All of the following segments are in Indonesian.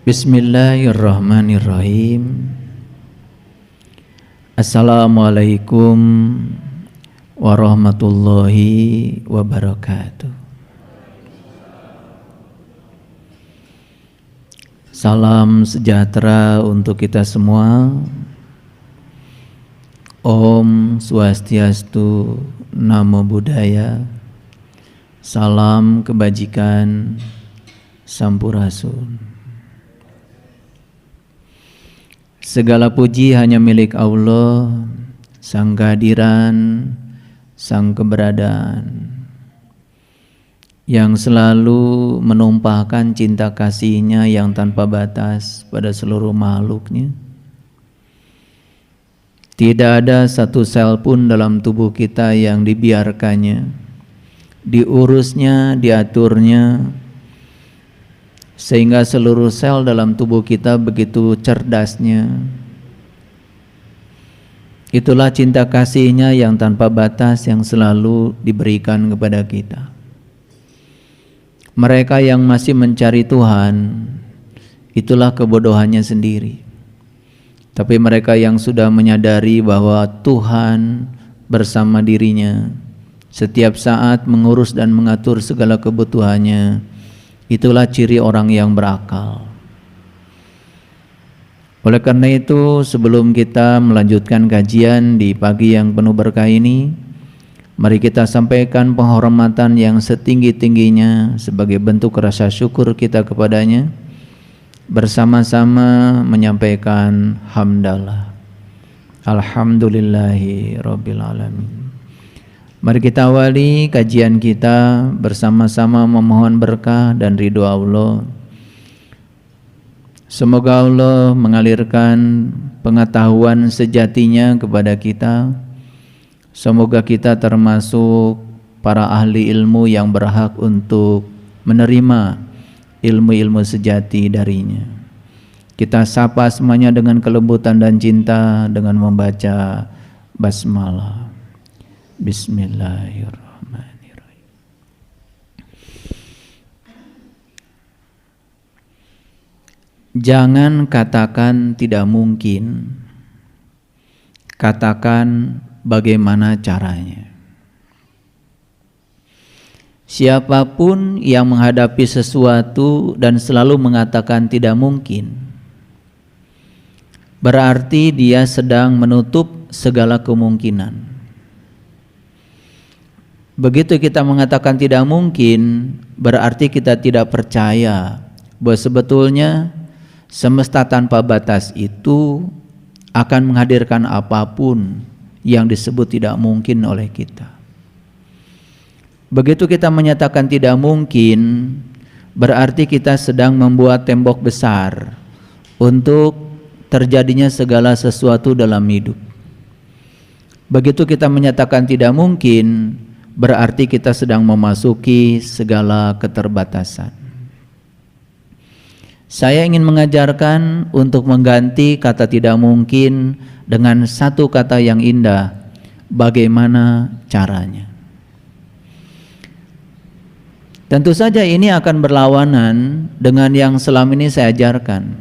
Bismillahirrahmanirrahim. Assalamualaikum warahmatullahi wabarakatuh. Salam sejahtera untuk kita semua. Om Swastiastu, Namo Buddhaya. Salam kebajikan, Sampurasun. Segala puji hanya milik Allah, Sang Kehadiran, Sang Keberadaan, yang selalu menumpahkan cinta kasih-Nya yang tanpa batas pada seluruh makhluk-Nya. Tidak ada satu sel pun dalam tubuh kita yang dibiarkannya, diurusnya, diaturnya, sehingga seluruh sel dalam tubuh kita begitu cerdasnya. Itulah cinta kasih-Nya yang tanpa batas yang selalu diberikan kepada kita. Mereka yang masih mencari Tuhan, itulah kebodohannya sendiri. Tapi mereka yang sudah menyadari bahwa Tuhan bersama dirinya, setiap saat mengurus dan mengatur segala kebutuhannya, itulah ciri orang yang berakal. Oleh karena itu, sebelum kita melanjutkan kajian di pagi yang penuh berkah ini, mari kita sampaikan penghormatan yang setinggi-tingginya sebagai bentuk rasa syukur kita kepadanya, bersama-sama menyampaikan hamdalah. Alhamdulillahi Rabbil Alamin. Mari kita awali kajian kita bersama-sama memohon berkah dan ridho Allah. Semoga Allah mengalirkan pengetahuan sejatinya kepada kita. Semoga kita termasuk para ahli ilmu yang berhak untuk menerima ilmu-ilmu sejati darinya. Kita sapa semuanya dengan kelembutan dan cinta dengan membaca basmalah. Bismillahirrahmanirrahim. Jangan katakan tidak mungkin, katakan bagaimana caranya. Siapapun yang menghadapi sesuatu dan selalu mengatakan tidak mungkin, berarti dia sedang menutup segala kemungkinan. Begitu kita mengatakan tidak mungkin, berarti kita tidak percaya bahwa sebetulnya semesta tanpa batas itu akan menghadirkan apapun yang disebut tidak mungkin oleh kita. Begitu kita menyatakan tidak mungkin, berarti kita sedang membuat tembok besar untuk terjadinya segala sesuatu dalam hidup. Begitu kita menyatakan tidak mungkin, berarti kita sedang memasuki segala keterbatasan. Saya ingin mengajarkan untuk mengganti kata tidak mungkin dengan satu kata yang indah. Bagaimana caranya? Tentu saja ini akan berlawanan dengan yang selama ini saya ajarkan.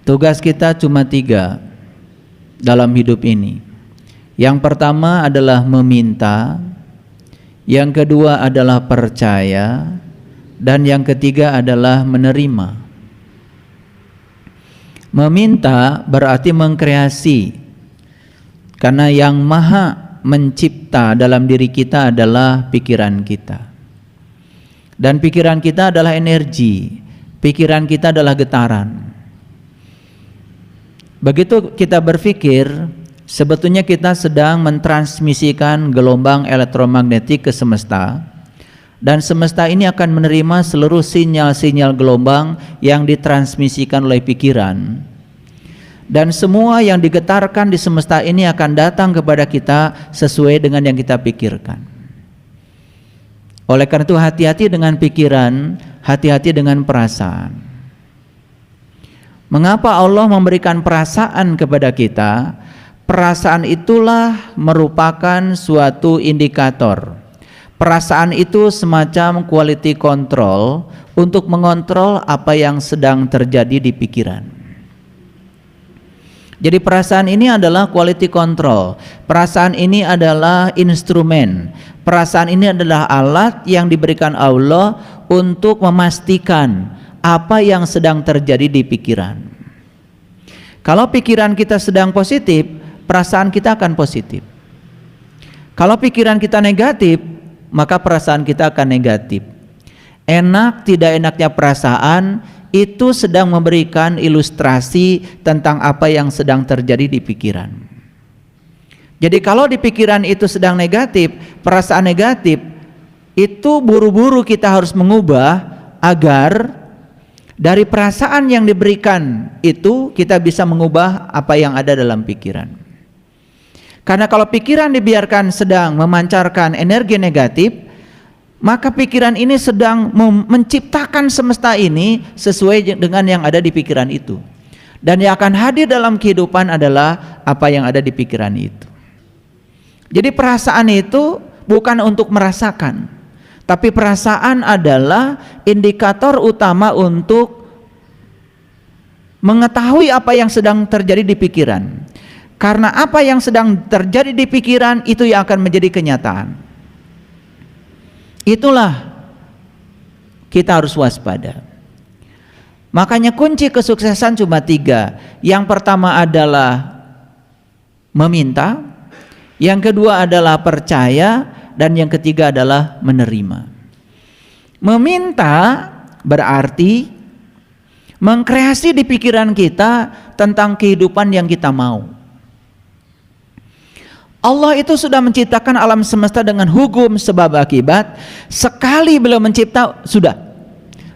Tugas kita cuma 3 dalam hidup ini. Yang pertama adalah meminta, yang kedua adalah percaya, dan yang ketiga adalah menerima. Meminta berarti mengkreasi, karena yang maha mencipta dalam diri kita adalah pikiran kita. Dan pikiran kita adalah energi, pikiran kita adalah getaran. Begitu kita berpikir, sebetulnya kita sedang mentransmisikan gelombang elektromagnetik ke semesta, dan semesta ini akan menerima seluruh sinyal-sinyal gelombang yang ditransmisikan oleh pikiran, dan semua yang digetarkan di semesta ini akan datang kepada kita sesuai dengan yang kita pikirkan. Oleh karena itu, hati-hati dengan pikiran, hati-hati dengan perasaan. Mengapa Allah memberikan perasaan kepada kita? Perasaan itulah merupakan suatu indikator. Perasaan itu semacam quality control untuk mengontrol apa yang sedang terjadi di pikiran. Jadi perasaan ini adalah quality control. Perasaan ini adalah instrumen. Perasaan ini adalah alat yang diberikan Allah untuk memastikan apa yang sedang terjadi di pikiran. Kalau pikiran kita sedang positif, perasaan kita akan positif. Kalau pikiran kita negatif, maka perasaan kita akan negatif. Enak tidak enaknya perasaan itu sedang memberikan ilustrasi tentang apa yang sedang terjadi di pikiran. Jadi kalau di pikiran itu sedang negatif, perasaan negatif, itu buru-buru kita harus mengubah agar dari perasaan yang diberikan itu kita bisa mengubah apa yang ada dalam pikiran. Karena kalau pikiran dibiarkan sedang memancarkan energi negatif, maka pikiran ini sedang menciptakan semesta ini sesuai dengan yang ada di pikiran itu. Dan yang akan hadir dalam kehidupan adalah apa yang ada di pikiran itu. Jadi perasaan itu bukan untuk merasakan, tapi perasaan adalah indikator utama untuk mengetahui apa yang sedang terjadi di pikiran. Karena apa yang sedang terjadi di pikiran itu yang akan menjadi kenyataan. Itulah kita harus waspada. Makanya kunci kesuksesan cuma 3. Yang pertama adalah meminta, yang kedua adalah percaya, dan yang ketiga adalah menerima. Meminta berarti mengkreasi di pikiran kita tentang kehidupan yang kita mau. Allah itu sudah menciptakan alam semesta dengan hukum sebab akibat. Sekali beliau mencipta, sudah.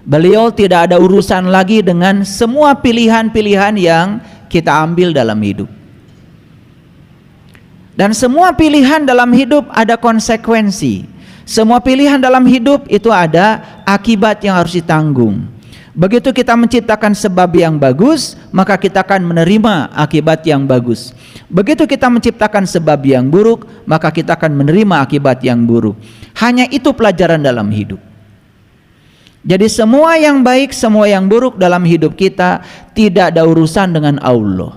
Beliau tidak ada urusan lagi dengan semua pilihan-pilihan yang kita ambil dalam hidup. Dan semua pilihan dalam hidup ada konsekuensi. Semua pilihan dalam hidup itu ada akibat yang harus ditanggung. Begitu kita menciptakan sebab yang bagus, maka kita akan menerima akibat yang bagus. Begitu kita menciptakan sebab yang buruk, maka kita akan menerima akibat yang buruk. Hanya itu pelajaran dalam hidup. Jadi semua yang baik, semua yang buruk dalam hidup kita tidak ada urusan dengan Allah.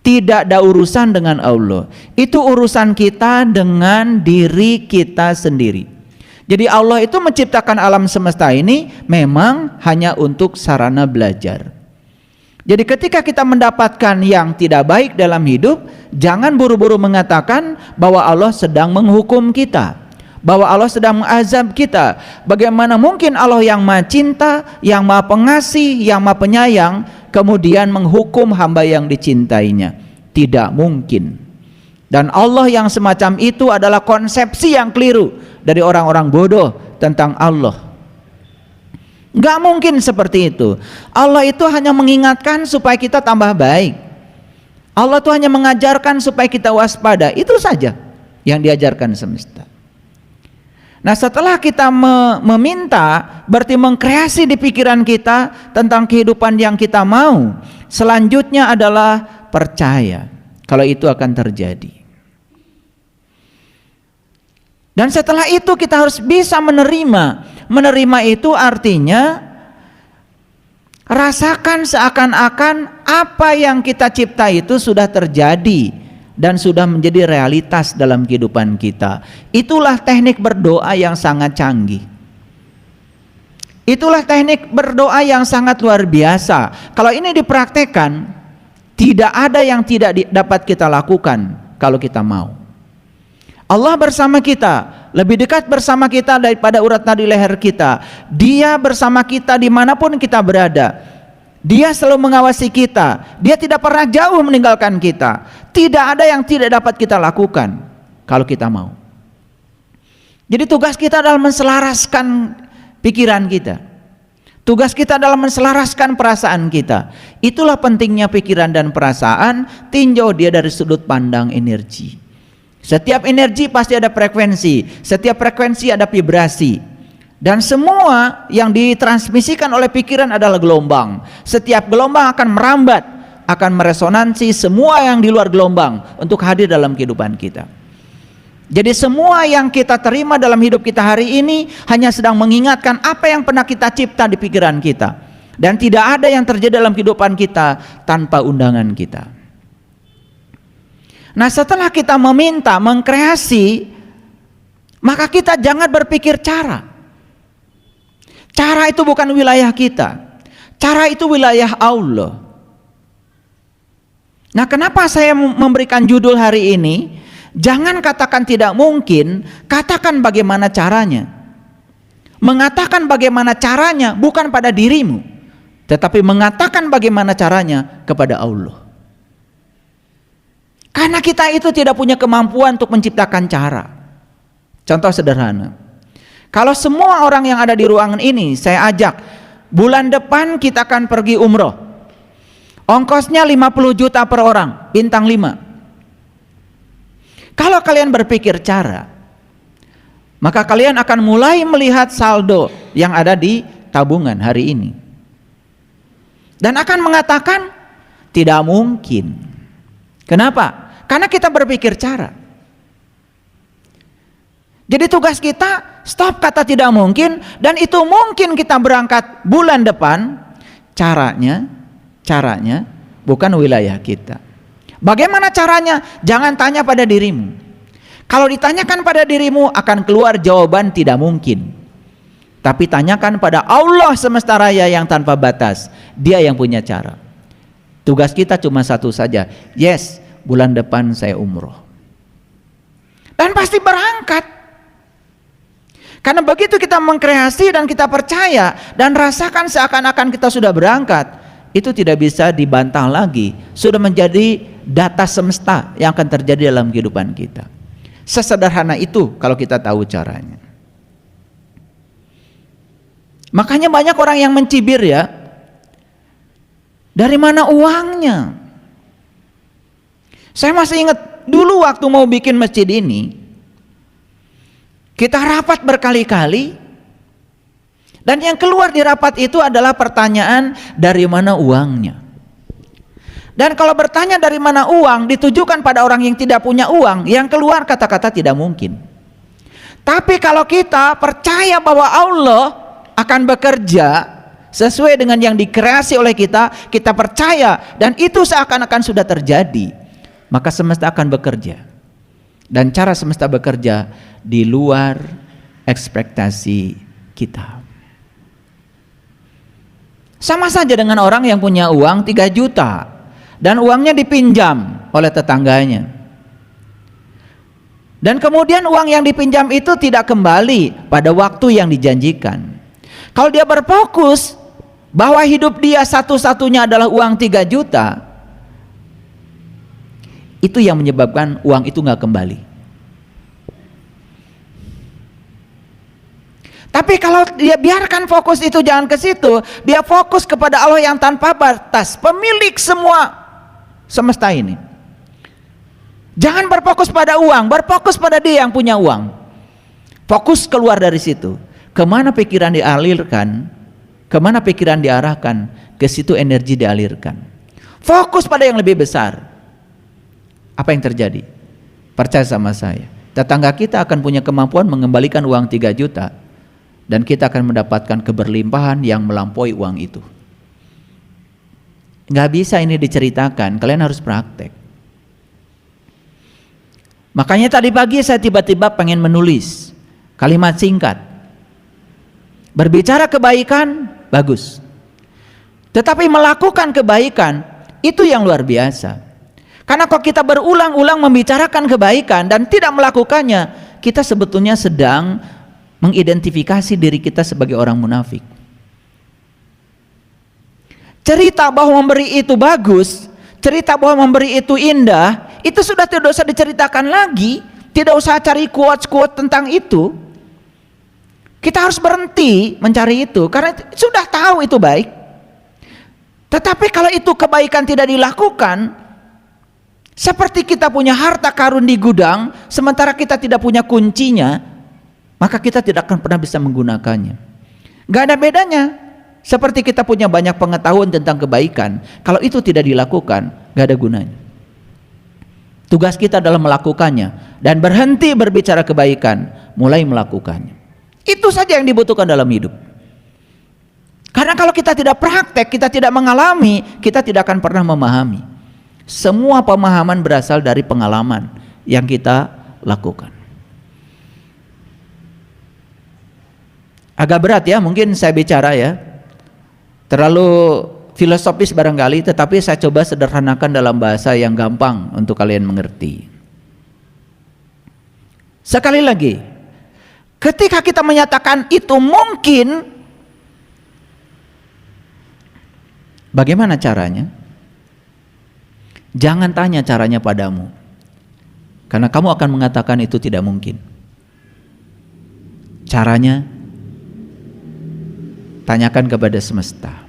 Tidak ada urusan dengan Allah. Itu urusan kita dengan diri kita sendiri. Jadi Allah itu menciptakan alam semesta ini memang hanya untuk sarana belajar. Jadi ketika kita mendapatkan yang tidak baik dalam hidup, jangan buru-buru mengatakan bahwa Allah sedang menghukum kita, bahwa Allah sedang mengazab kita. Bagaimana mungkin Allah yang Maha Cinta, yang Maha Pengasih, yang Maha Penyayang kemudian menghukum hamba yang dicintainya? Tidak mungkin. Dan Allah yang semacam itu adalah konsepsi yang keliru dari orang-orang bodoh tentang Allah. Gak mungkin seperti itu. Allah itu hanya mengingatkan supaya kita tambah baik. Allah itu hanya mengajarkan supaya kita waspada. Itu saja yang diajarkan semesta. Nah, setelah kita meminta, berarti mengkreasi di pikiran kita tentang kehidupan yang kita mau. Selanjutnya adalah percaya kalau itu akan terjadi. Dan setelah itu kita harus bisa menerima. Menerima itu artinya rasakan seakan-akan apa yang kita cipta itu sudah terjadi dan sudah menjadi realitas dalam kehidupan kita. Itulah teknik berdoa yang sangat canggih. Itulah teknik berdoa yang sangat luar biasa. Kalau ini dipraktekkan, tidak ada yang tidak dapat kita lakukan kalau kita mau. Allah bersama kita, lebih dekat bersama kita daripada urat nadi leher kita. Dia bersama kita dimanapun kita berada. Dia selalu mengawasi kita. Dia tidak pernah jauh meninggalkan kita. Tidak ada yang tidak dapat kita lakukan kalau kita mau. Jadi tugas kita adalah menselaraskan pikiran kita. Tugas kita adalah menselaraskan perasaan kita. Itulah pentingnya pikiran dan perasaan. Tinjau dia dari sudut pandang energi. Setiap energi pasti ada frekuensi, setiap frekuensi ada vibrasi. Dan semua yang ditransmisikan oleh pikiran adalah gelombang. Setiap gelombang akan merambat, akan meresonansi semua yang di luar gelombang untuk hadir dalam kehidupan kita. Jadi semua yang kita terima dalam hidup kita hari ini hanya sedang mengingatkan apa yang pernah kita cipta di pikiran kita. Dan tidak ada yang terjadi dalam kehidupan kita tanpa undangan kita. Nah, setelah kita meminta, mengkreasi, maka kita jangan berpikir cara. Cara itu bukan wilayah kita. Cara itu wilayah Allah. Nah, kenapa saya memberikan judul hari ini? Jangan katakan tidak mungkin, katakan bagaimana caranya. Mengatakan bagaimana caranya bukan pada dirimu, tetapi mengatakan bagaimana caranya kepada Allah. Karena kita itu tidak punya kemampuan untuk menciptakan cara. Contoh sederhana. Kalau semua orang yang ada di ruangan ini saya ajak, bulan depan kita akan pergi umroh. Ongkosnya 50 juta per orang, bintang 5. Kalau kalian berpikir cara, maka kalian akan mulai melihat saldo yang ada di tabungan hari ini. Dan akan mengatakan tidak mungkin. Kenapa? Karena kita berpikir cara. Jadi tugas kita stop kata tidak mungkin, dan itu mungkin kita berangkat bulan depan. Caranya bukan wilayah kita. Bagaimana caranya? Jangan tanya pada dirimu. Kalau ditanyakan pada dirimu akan keluar jawaban tidak mungkin. Tapi tanyakan pada Allah semesta raya yang tanpa batas. Dia yang punya cara. Tugas kita cuma satu saja. Yes, bulan depan saya umroh. Dan pasti berangkat. Karena begitu kita mengkreasi dan kita percaya dan rasakan seakan-akan kita sudah berangkat, itu tidak bisa dibantah lagi. Sudah menjadi data semesta yang akan terjadi dalam kehidupan kita. Sesederhana itu kalau kita tahu caranya. Makanya banyak orang yang mencibir ya, dari mana uangnya? Saya masih ingat dulu waktu mau bikin masjid ini, kita rapat berkali-kali, dan yang keluar di rapat itu adalah pertanyaan dari mana uangnya. Dan kalau bertanya dari mana uang ditujukan pada orang yang tidak punya uang, yang keluar kata-kata tidak mungkin. Tapi kalau kita percaya bahwa Allah akan bekerja sesuai dengan yang dikreasi oleh kita, kita percaya dan itu seakan-akan sudah terjadi, maka semesta akan bekerja. Dan cara semesta bekerja di luar ekspektasi kita. Sama saja dengan orang yang punya uang 3 juta dan uangnya dipinjam oleh tetangganya. Dan kemudian uang yang dipinjam itu tidak kembali pada waktu yang dijanjikan. Kalau dia berfokus bahwa hidup dia satu-satunya adalah uang 3 juta, itu yang menyebabkan uang itu nggak kembali. Tapi kalau dia biarkan fokus itu jangan ke situ, dia fokus kepada Allah yang tanpa batas, pemilik semua semesta ini. Jangan berfokus pada uang, berfokus pada dia yang punya uang. Fokus keluar dari situ. Kemana pikiran dialirkan, kemana pikiran diarahkan, ke situ energi dialirkan. Fokus pada yang lebih besar. Apa yang terjadi? Percaya sama saya, tetangga kita akan punya kemampuan mengembalikan uang 3 juta. Dan kita akan mendapatkan keberlimpahan yang melampaui uang itu. Nggak bisa ini diceritakan, kalian harus praktek. Makanya tadi pagi saya tiba-tiba pengen menulis kalimat singkat. Berbicara kebaikan, bagus. Tetapi melakukan kebaikan, itu yang luar biasa. Karena kalau kita berulang-ulang membicarakan kebaikan dan tidak melakukannya, kita sebetulnya sedang mengidentifikasi diri kita sebagai orang munafik. Cerita bahwa memberi itu bagus, cerita bahwa memberi itu indah, itu sudah tidak usah diceritakan lagi. Tidak usah cari quotes-quotes tentang itu. Kita harus berhenti mencari itu karena sudah tahu itu baik. Tetapi kalau itu kebaikan tidak dilakukan, seperti kita punya harta karun di gudang sementara kita tidak punya kuncinya, maka kita tidak akan pernah bisa menggunakannya. Gak ada bedanya. Seperti kita punya banyak pengetahuan tentang kebaikan, kalau itu tidak dilakukan, gak ada gunanya. Tugas kita adalah melakukannya dan berhenti berbicara kebaikan, mulai melakukannya. Itu saja yang dibutuhkan dalam hidup. Karena kalau kita tidak praktek, kita tidak mengalami, kita tidak akan pernah memahami. Semua pemahaman berasal dari pengalaman yang kita lakukan. Agak berat ya, mungkin saya bicara ya, terlalu filosofis barangkali, tetapi saya coba sederhanakan dalam bahasa yang gampang untuk kalian mengerti. Sekali lagi, ketika kita menyatakan itu mungkin, bagaimana caranya? Jangan tanya caranya padamu, karena kamu akan mengatakan itu tidak mungkin. Caranya, tanyakan kepada semesta.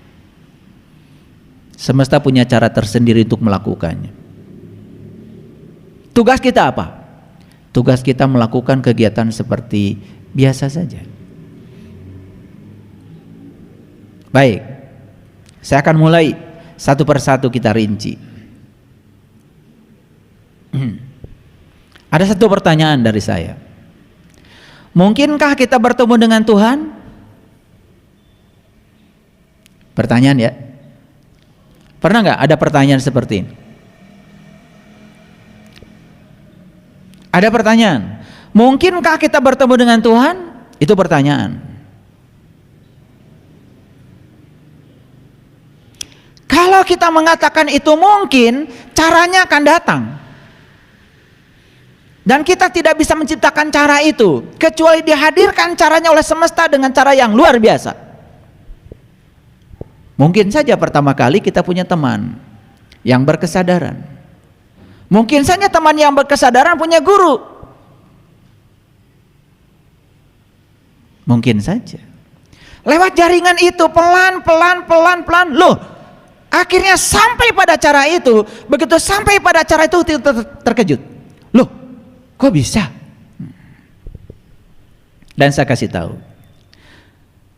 Semesta punya cara tersendiri untuk melakukannya. Tugas kita apa? Tugas kita melakukan kegiatan seperti biasa saja. Baik, saya akan mulai satu persatu kita rinci. Ada satu pertanyaan dari saya. Mungkinkah kita bertemu dengan Tuhan? Pertanyaan ya. Pernah nggak ada pertanyaan seperti ini? Ada pertanyaan, mungkinkah kita bertemu dengan Tuhan? Itu pertanyaan. Kalau kita mengatakan itu mungkin, caranya akan datang. Dan kita tidak bisa menciptakan cara itu, kecuali dihadirkan caranya oleh semesta dengan cara yang luar biasa. Mungkin saja pertama kali kita punya teman yang berkesadaran. Mungkin saja teman yang berkesadaran punya guru. Mungkin saja. Lewat jaringan itu pelan, loh, akhirnya sampai pada cara itu. Begitu sampai pada cara itu terkejut. Loh, kok bisa? Dan saya kasih tahu,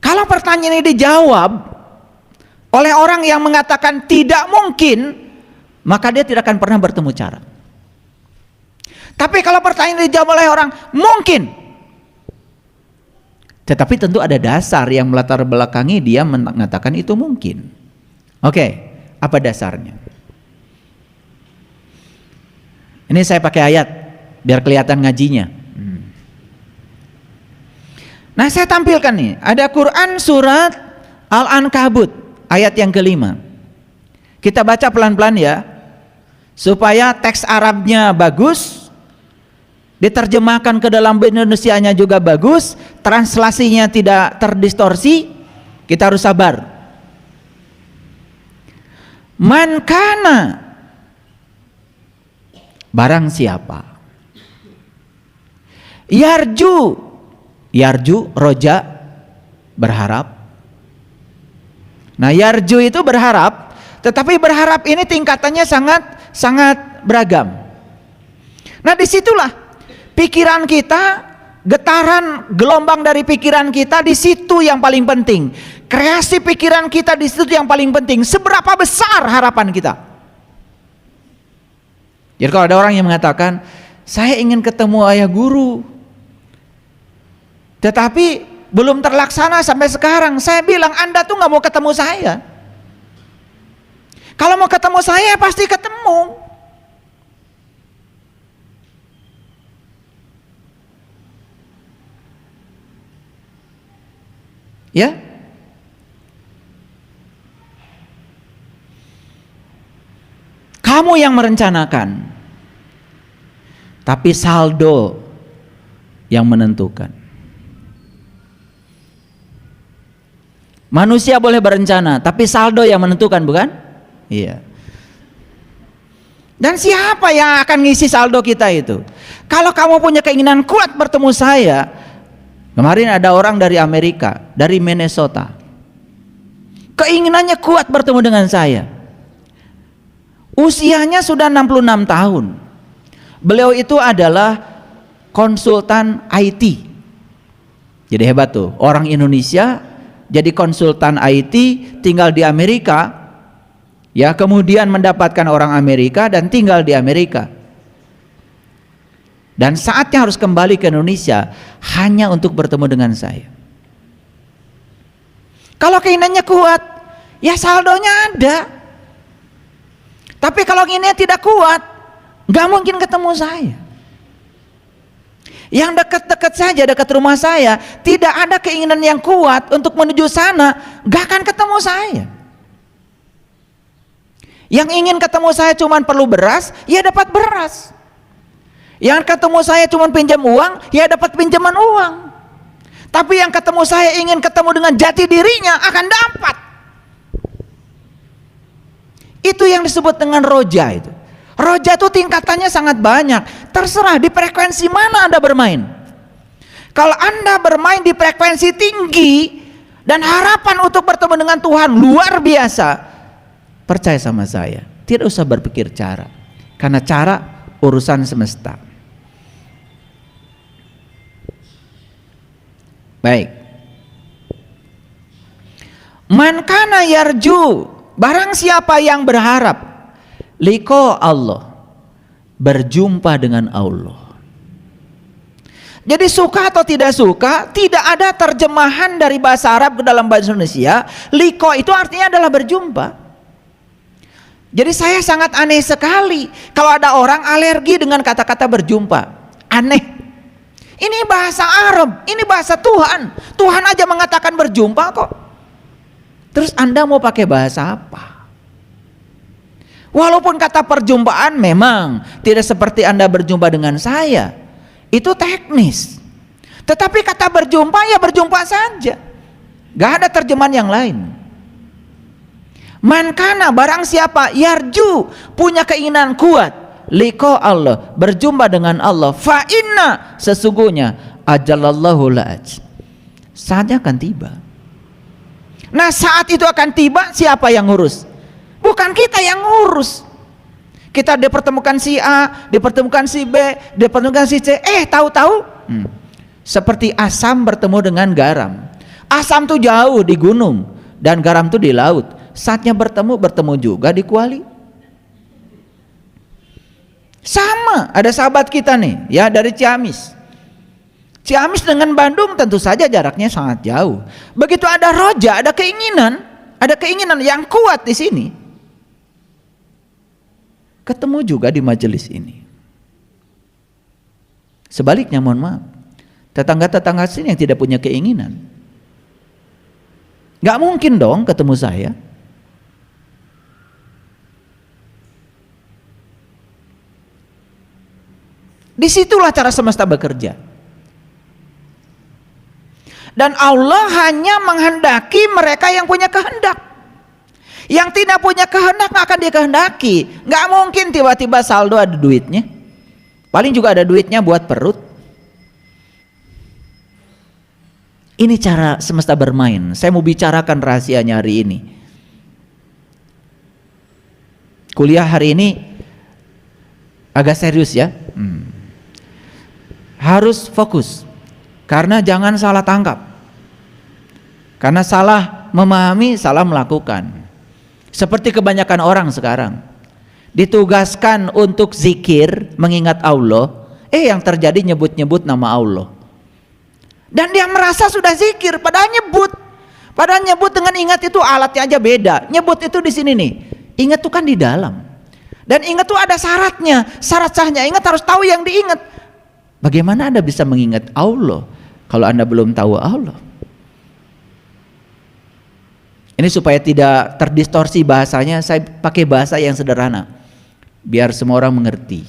kalau pertanyaan ini dijawab oleh orang yang mengatakan tidak mungkin, maka dia tidak akan pernah bertemu cara. Tapi kalau pertanyaan dijawab oleh orang mungkin, tetapi tentu ada dasar yang melatar belakangi dia mengatakan itu mungkin. Oke, apa dasarnya? Ini saya pakai ayat biar kelihatan ngajinya. Nah, saya tampilkan nih, ada Quran surat Al-Ankabut ayat yang kelima. Kita baca pelan-pelan ya, supaya teks Arabnya bagus, diterjemahkan ke dalam Indonesianya juga bagus, translasinya tidak terdistorsi. Kita harus sabar. Man kana, barang siapa, yarju roja, berharap. Nah, yarju itu berharap, tetapi berharap ini tingkatannya sangat beragam. Nah, disitulah pikiran kita, getaran gelombang dari pikiran kita di situ yang paling penting. Kreasi pikiran kita di situ yang paling penting. Seberapa besar harapan kita? Jadi kalau ada orang yang mengatakan, saya ingin ketemu ayah guru, tetapi belum terlaksana sampai sekarang. Saya bilang, Anda tuh nggak mau ketemu saya. Kalau mau ketemu saya pasti ketemu. Ya, kamu yang merencanakan, tapi saldo yang menentukan. Manusia boleh berencana, tapi saldo yang menentukan, bukan? Iya. Dan siapa yang akan ngisi saldo kita itu? Kalau kamu punya keinginan kuat bertemu saya, kemarin ada orang dari Amerika, dari Minnesota, keinginannya kuat bertemu dengan saya. Usianya sudah 66 tahun. Beliau itu adalah konsultan IT. Jadi hebat tuh, orang Indonesia jadi konsultan IT, tinggal di Amerika, ya, kemudian mendapatkan orang Amerika dan tinggal di Amerika. Dan saatnya harus kembali ke Indonesia hanya untuk bertemu dengan saya. Kalau keinginannya kuat, ya saldonya ada. Tapi kalau keinginannya tidak kuat, nggak mungkin ketemu saya. Yang dekat-dekat saja, dekat rumah saya, tidak ada keinginan yang kuat untuk menuju sana, nggak akan ketemu saya. Yang ingin ketemu saya cuma perlu beras, ya dapat beras. Yang ketemu saya cuma pinjam uang, ya dapat pinjaman uang. Tapi yang ketemu saya ingin ketemu dengan jati dirinya, akan dapat. Itu yang disebut dengan roja itu. Roja itu tingkatannya sangat banyak. Terserah di frekuensi mana Anda bermain. Kalau Anda bermain di frekuensi tinggi dan harapan untuk bertemu dengan Tuhan luar biasa, percaya sama saya, tidak usah berpikir cara. Karena cara urusan semesta. Baik. Man kana yarju, barang siapa yang berharap liqa Allah, berjumpa dengan Allah. Jadi suka atau tidak suka, tidak ada terjemahan dari bahasa Arab ke dalam bahasa Indonesia. Liqa itu artinya adalah berjumpa. Jadi saya sangat aneh sekali kalau ada orang alergi dengan kata-kata berjumpa. Aneh. Ini bahasa Arab, ini bahasa Tuhan. Tuhan aja mengatakan berjumpa kok. Terus Anda mau pakai bahasa apa? Walaupun kata perjumpaan memang tidak seperti Anda berjumpa dengan saya, itu teknis. Tetapi kata berjumpa ya berjumpa saja, gak ada terjemahan yang lain. Man kana, barang siapa yarju, punya keinginan kuat liqa Allah, berjumpa dengan Allah, fa inna, sesungguhnya ajalallahu la'aj, saatnya akan tiba. Nah saat itu akan tiba, siapa yang ngurus? Bukan kita yang ngurus. Kita dipertemukan si A, dipertemukan si B, dipertemukan si C, tahu-tahu seperti asam bertemu dengan garam. Asam tuh jauh di gunung dan garam tuh di laut. Saatnya bertemu juga di Kuali. Sama, ada sahabat kita nih, ya dari Ciamis. Ciamis dengan Bandung tentu saja jaraknya sangat jauh. Begitu ada roja, ada keinginan yang kuat di sini. Ketemu juga di majelis ini. Sebaliknya mohon maaf, tetangga-tetangga sini yang tidak punya keinginan, nggak mungkin dong ketemu saya. Disitulah cara semesta bekerja. Dan Allah hanya menghendaki mereka yang punya kehendak. Yang tidak punya kehendak nggak akan dikehendaki. Nggak mungkin tiba-tiba saldo ada duitnya. Paling juga ada duitnya buat perut. Ini cara semesta bermain. Saya mau bicarakan rahasianya hari ini. Kuliah hari ini agak serius ya. Harus fokus. Karena jangan salah tangkap. Karena salah memahami, salah melakukan. Seperti kebanyakan orang sekarang, ditugaskan untuk zikir, mengingat Allah, yang terjadi nyebut-nyebut nama Allah. Dan dia merasa sudah zikir, padahal nyebut dengan ingat itu alatnya aja beda. Nyebut itu di sini nih, ingat itu kan di dalam. Dan ingat itu ada syaratnya, syarat sahnya. Ingat harus tahu yang diingat. Bagaimana Anda bisa mengingat Allah kalau Anda belum tahu Allah? Ini supaya tidak terdistorsi bahasanya, saya pakai bahasa yang sederhana biar semua orang mengerti.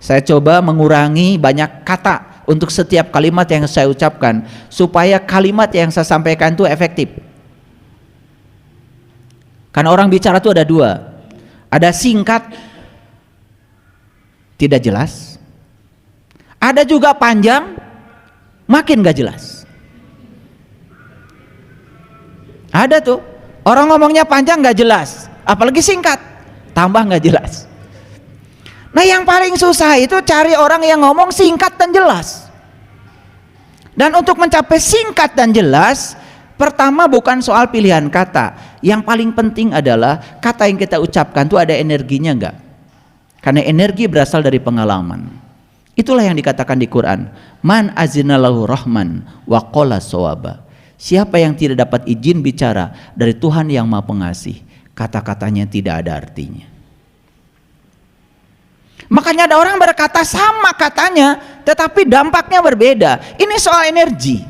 Saya coba mengurangi banyak kata untuk setiap kalimat yang saya ucapkan supaya kalimat yang saya sampaikan itu efektif. Karena orang bicara itu ada dua, ada singkat tidak jelas, ada juga panjang makin gak jelas. Ada tuh orang ngomongnya panjang gak jelas, apalagi singkat tambah gak jelas. Nah yang paling susah itu cari orang yang ngomong singkat dan jelas. Dan untuk mencapai singkat dan jelas, pertama bukan soal pilihan kata. Yang paling penting adalah kata yang kita ucapkan tuh ada energinya enggak. Karena energi berasal dari pengalaman. Itulah yang dikatakan di Quran, man azinalahu rahman wa qala sawaba. Siapa yang tidak dapat izin bicara dari Tuhan yang Maha Pengasih, kata-katanya tidak ada artinya. Makanya ada orang berkata sama katanya, tetapi dampaknya berbeda. Ini soal energi.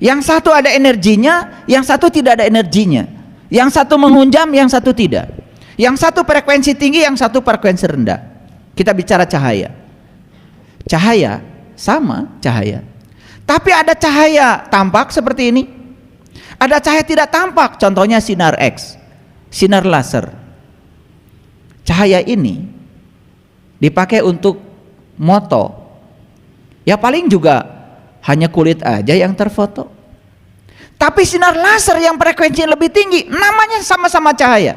Yang satu ada energinya, yang satu tidak ada energinya. Yang satu menghunjam, yang satu tidak. Yang satu frekuensi tinggi, yang satu frekuensi rendah. Kita bicara cahaya. Cahaya sama cahaya. Tapi ada cahaya tampak seperti ini, ada cahaya tidak tampak, contohnya sinar X, sinar laser. Cahaya ini dipakai untuk moto, ya paling juga hanya kulit aja yang terfoto. Tapi sinar laser yang frekuensi lebih tinggi, namanya sama-sama cahaya,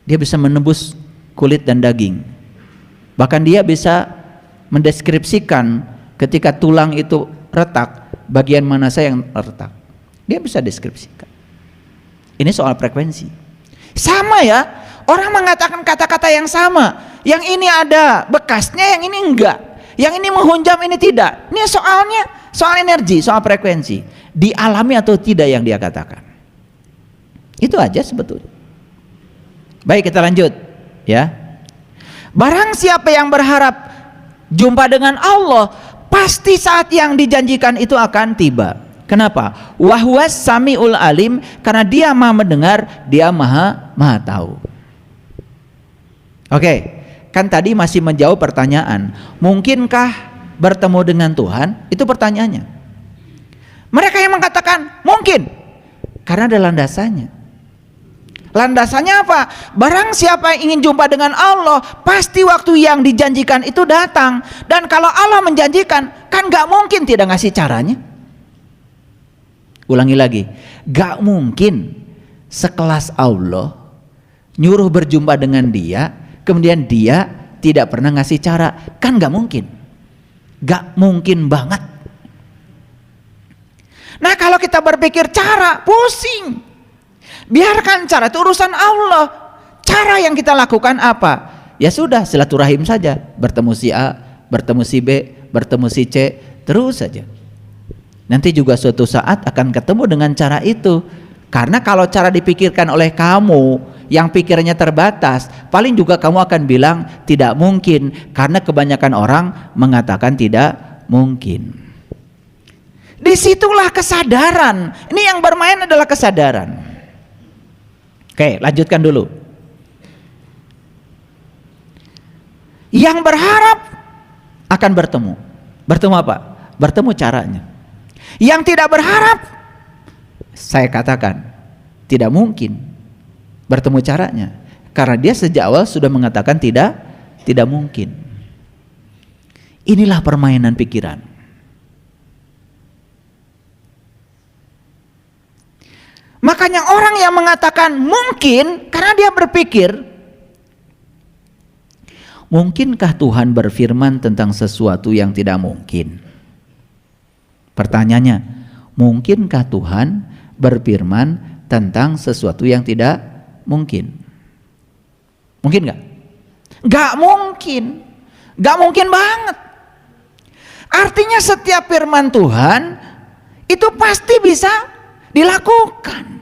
dia bisa menembus kulit dan daging. Bahkan dia bisa mendeskripsikan ketika tulang itu retak, bagian mana saja yang retak, dia bisa deskripsikan. Ini soal frekuensi. Sama ya, orang mengatakan kata-kata yang sama, yang ini ada bekasnya, yang ini enggak, yang ini menghunjam, ini tidak. Ini soalnya soal energi, soal frekuensi, dialami atau tidak yang dia katakan. Itu aja sebetulnya. Baik, kita lanjut ya. Barang siapa yang berharap jumpa dengan Allah, pasti saat yang dijanjikan itu akan tiba. Kenapa? Wahwas samiul alim, karena dia maha mendengar, dia maha tahu. Oke, kan tadi masih menjawab pertanyaan, mungkinkah bertemu dengan Tuhan? Itu pertanyaannya. Mereka yang mengatakan mungkin, karena ada landasannya. Landasannya apa? Barang siapa yang ingin jumpa dengan Allah, pasti waktu yang dijanjikan itu datang. Dan kalau Allah menjanjikan, kan gak mungkin tidak ngasih caranya. Ulangi lagi, gak mungkin sekelas Allah nyuruh berjumpa dengan dia, kemudian dia tidak pernah ngasih cara. Kan gak mungkin. Gak mungkin banget. Nah, kalau kita berpikir cara, pusing. Biarkan cara, itu urusan Allah. Cara yang kita lakukan apa? Ya sudah, silaturahim saja. Bertemu si A, bertemu si B, bertemu si C, terus saja. Nanti juga suatu saat akan ketemu dengan cara itu. Karena kalau cara dipikirkan oleh kamu yang pikirannya terbatas, paling juga kamu akan bilang tidak mungkin, karena kebanyakan orang mengatakan tidak mungkin. Disitulah kesadaran. Ini yang bermain adalah kesadaran. Oke, lanjutkan dulu. Yang berharap akan bertemu. Bertemu apa? Bertemu caranya. Yang tidak berharap, saya katakan tidak mungkin bertemu caranya, karena dia sejak awal sudah mengatakan tidak mungkin. Inilah permainan pikiran. Makanya orang yang mengatakan mungkin, karena dia berpikir, mungkinkah Tuhan berfirman tentang sesuatu yang tidak mungkin? Pertanyaannya, mungkinkah Tuhan berfirman tentang sesuatu yang tidak mungkin? Mungkin nggak? Nggak mungkin, nggak mungkin banget. Artinya setiap firman Tuhan itu pasti bisa dilakukan.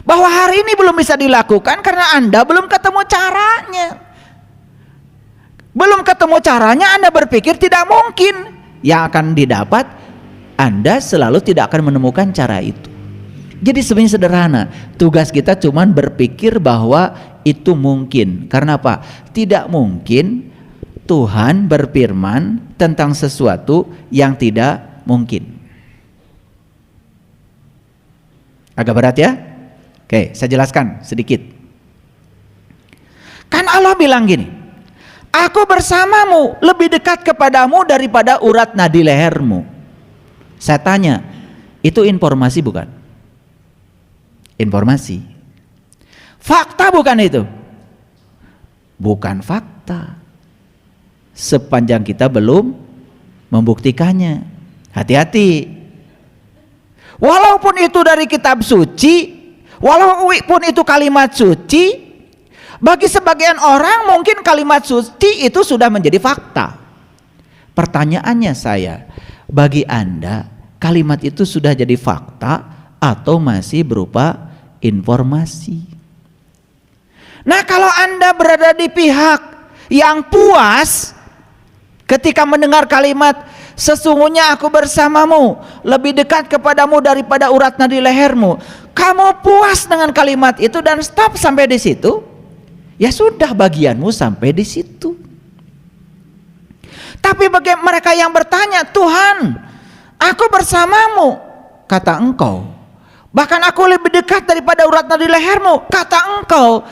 Bahwa hari ini belum bisa dilakukan karena Anda belum ketemu caranya. Belum ketemu caranya, Anda berpikir tidak mungkin. Yang akan didapat, Anda selalu tidak akan menemukan cara itu. Jadi sebenarnya sederhana, tugas kita cuma berpikir bahwa itu mungkin. Karena apa? Tidak mungkin Tuhan berfirman tentang sesuatu yang tidak mungkin. Agak berat ya? Oke, saya jelaskan sedikit. Kan Allah bilang gini, aku bersamamu, lebih dekat kepadamu daripada urat nadi lehermu. Saya tanya, itu informasi bukan? Informasi. Fakta bukan itu? Bukan fakta. Sepanjang kita belum membuktikannya. Hati-hati. Walaupun itu dari kitab suci, walaupun itu kalimat suci, Bagi sebagian orang mungkin kalimat suci itu sudah menjadi fakta. Pertanyaannya saya, bagi Anda kalimat itu sudah jadi fakta atau masih berupa informasi? Nah, kalau Anda berada di pihak yang puas ketika mendengar kalimat sesungguhnya aku bersamamu, lebih dekat kepadamu daripada urat nadi lehermu, kamu puas dengan kalimat itu dan stop sampai di situ, ya sudah, bagianmu sampai di situ. Tapi bagi mereka yang bertanya, Tuhan, aku bersamamu, kata engkau, bahkan aku lebih dekat daripada urat nadi lehermu, kata engkau.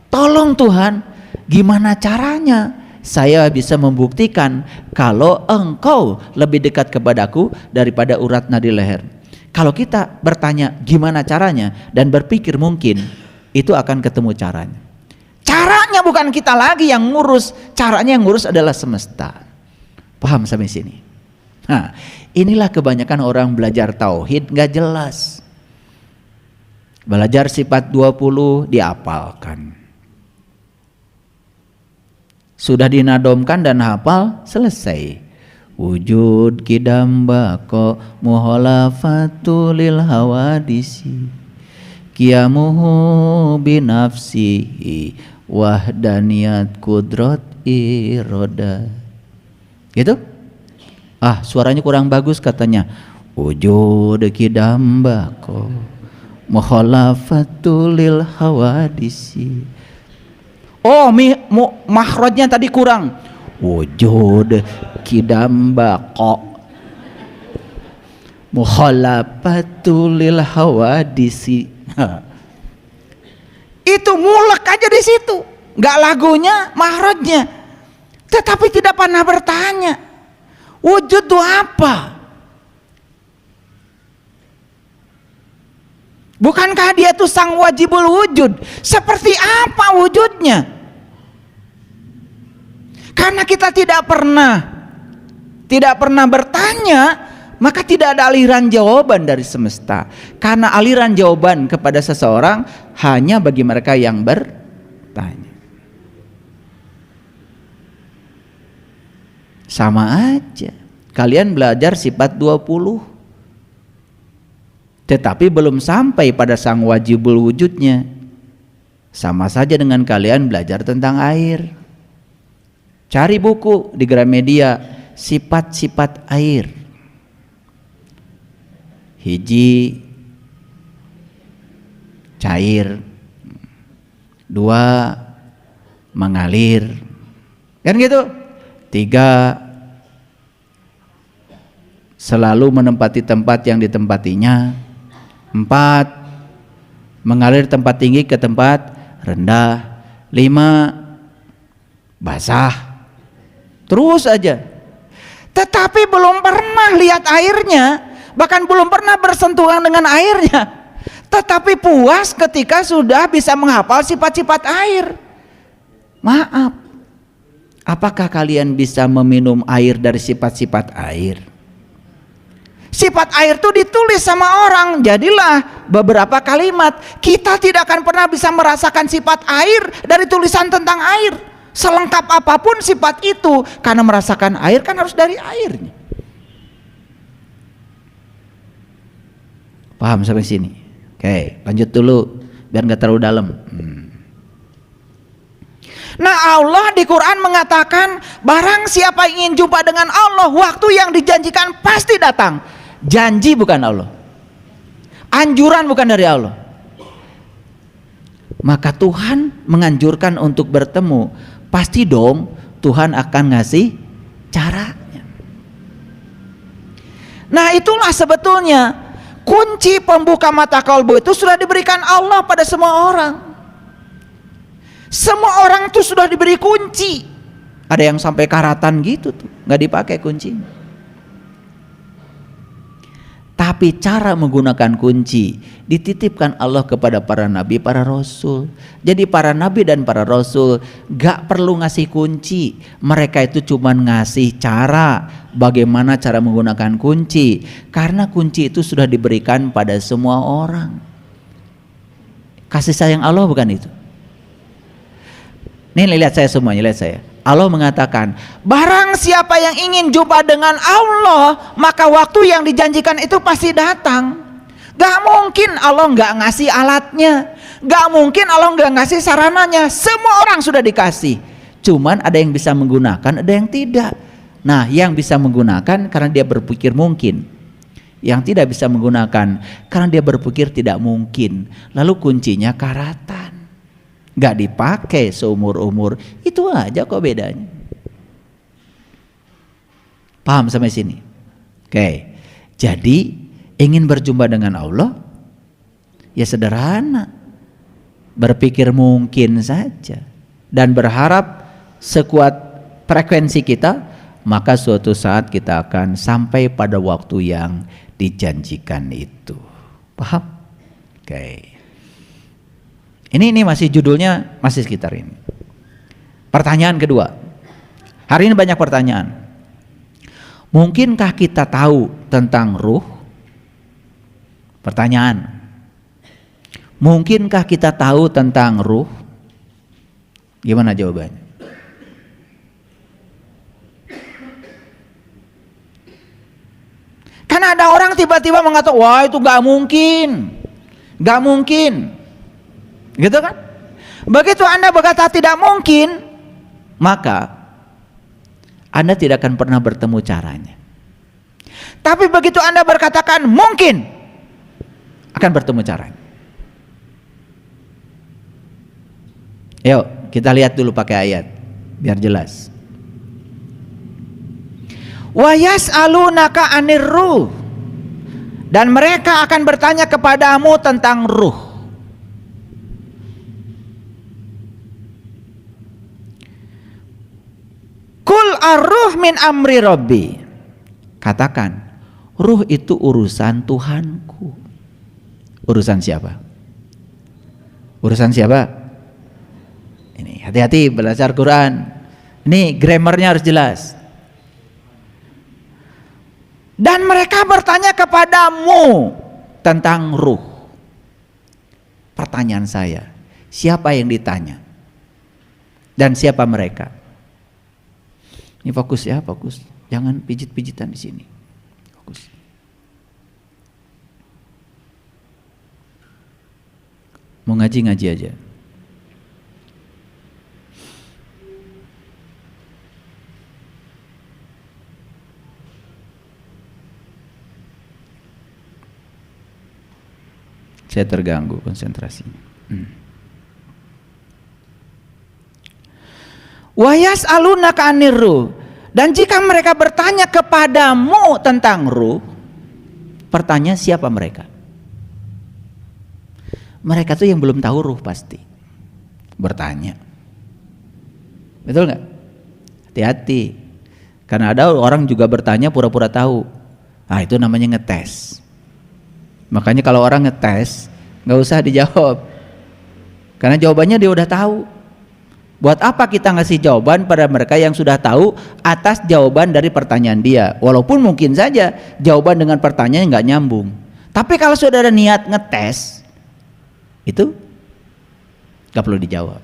Tolong Tuhan, gimana caranya saya bisa membuktikan kalau engkau lebih dekat kepadaku daripada urat nadi leher? Kalau kita bertanya gimana caranya dan berpikir mungkin, itu akan ketemu caranya. Caranya bukan kita lagi yang ngurus, caranya yang ngurus adalah semesta. Paham sampai sini? Nah, inilah kebanyakan orang belajar tauhid gak jelas. Belajar sifat 20 diapalkan, sudah dinadomkan dan hafal, selesai. Wujud kidam bako muholafatu lil hawadisi kiamuhu binafsihi wahdaniyat kudrot iroda. Gitu? Suaranya kurang bagus katanya. Wujud kidam bako muholafatu lil hawadisi. Makhrajnya tadi kurang. Wujud kidam bako mukhalafatul lil hawadisi. Itu mulek aja di situ, nggak lagunya, makhrajnya. Tetapi tidak pernah bertanya, wujud itu apa? Bukankah dia itu sang wajibul wujud? Seperti apa wujudnya? Karena kita tidak pernah bertanya, maka tidak ada aliran jawaban dari semesta. Karena aliran jawaban kepada seseorang hanya bagi mereka yang bertanya. Sama aja, kalian belajar sifat 20, tetapi belum sampai pada sang wajibul wujudnya. Sama saja dengan kalian belajar tentang air. Cari buku di Gramedia, sifat-sifat air. Hiji, cair. 2, mengalir. Kan gitu? 3, selalu menempati tempat yang ditempatinya. 4, mengalir tempat tinggi ke tempat rendah. 5, basah. Terus aja. Tetapi belum pernah lihat airnya, bahkan belum pernah bersentuhan dengan airnya. Tetapi puas ketika sudah bisa menghafal sifat-sifat air. Maaf, apakah kalian bisa meminum air dari sifat-sifat air? Sifat air itu ditulis sama orang, jadilah beberapa kalimat. Kita tidak akan pernah bisa merasakan sifat air dari tulisan tentang air. Selengkap apapun sifat itu, karena merasakan air kan harus dari airnya. Paham sampai sini? Oke, lanjut dulu biar nggak terlalu dalam. Nah, Allah di Quran mengatakan, barang siapa ingin jumpa dengan Allah, waktu yang dijanjikan pasti datang. Janji bukan Allah, anjuran bukan dari Allah. Maka Tuhan menganjurkan untuk bertemu, pasti dong Tuhan akan ngasih caranya. Nah, itulah sebetulnya kunci pembuka mata kalbu itu sudah diberikan Allah pada semua orang. Semua orang tuh sudah diberi kunci. Ada yang sampai karatan gitu tuh, nggak dipakai kuncinya. Tapi cara menggunakan kunci dititipkan Allah kepada para nabi, para rasul. Jadi para nabi dan para rasul gak perlu ngasih kunci. Mereka itu cuma ngasih cara, bagaimana cara menggunakan kunci. Karena kunci itu sudah diberikan pada semua orang. Kasih sayang Allah bukan itu? Nih lihat saya semuanya, lihat saya. Allah mengatakan, barang siapa yang ingin jumpa dengan Allah, maka waktu yang dijanjikan itu pasti datang. Gak mungkin Allah gak ngasih alatnya, gak mungkin Allah gak ngasih sarananya. Semua orang sudah dikasih, cuman ada yang bisa menggunakan, ada yang tidak. Nah, yang bisa menggunakan karena dia berpikir mungkin, yang tidak bisa menggunakan karena dia berpikir tidak mungkin. Lalu kuncinya karatan, gak dipakai seumur-umur. Itu aja kok bedanya. Paham sampai sini? Oke. Jadi ingin berjumpa dengan Allah ya sederhana, berpikir mungkin saja dan berharap sekuat frekuensi kita, maka suatu saat kita akan sampai pada waktu yang dijanjikan itu. Paham? Oke. Ini masih judulnya masih sekitar ini. Pertanyaan kedua. Hari ini banyak pertanyaan. Mungkinkah kita tahu tentang ruh? Pertanyaan. Mungkinkah kita tahu tentang ruh? Gimana jawabannya? Karena ada orang tiba-tiba mengatakan, wah itu gak mungkin. Gak mungkin. Gitu kan? Begitu Anda berkata tidak mungkin, maka Anda tidak akan pernah bertemu caranya. Tapi begitu Anda berkatakan mungkin, akan bertemu caranya. Yuk kita lihat dulu pakai ayat biar jelas. Wa yas'alunaka 'anir ruh, dan mereka akan bertanya kepadamu tentang ruh. Kul ar-ruh min amri rabbi. Katakan, ruh itu urusan Tuhanku. Urusan siapa? Urusan siapa? Ini hati-hati belajar Quran. Ini grammarnya harus jelas. Dan mereka bertanya kepadamu tentang ruh. Pertanyaan saya, siapa yang ditanya? Dan siapa mereka? Ini fokus ya, fokus. Jangan pijit-pijitan di sini. Fokus. Mau ngaji-ngaji aja. Saya terganggu konsentrasinya. Wa yas'alunaka 'anir ruh, dan jika mereka bertanya kepadamu tentang ruh, pertanyaan siapa mereka? Mereka tuh yang belum tahu ruh pasti bertanya. Betul nggak? Hati-hati, karena ada orang juga bertanya pura-pura tahu. Ah, itu namanya ngetes. Makanya kalau orang ngetes nggak usah dijawab, karena jawabannya dia udah tahu. Buat apa kita ngasih jawaban pada mereka yang sudah tahu atas jawaban dari pertanyaan dia? Walaupun mungkin saja jawaban dengan pertanyaan nggak nyambung. Tapi kalau sudah ada niat ngetes, itu nggak perlu dijawab.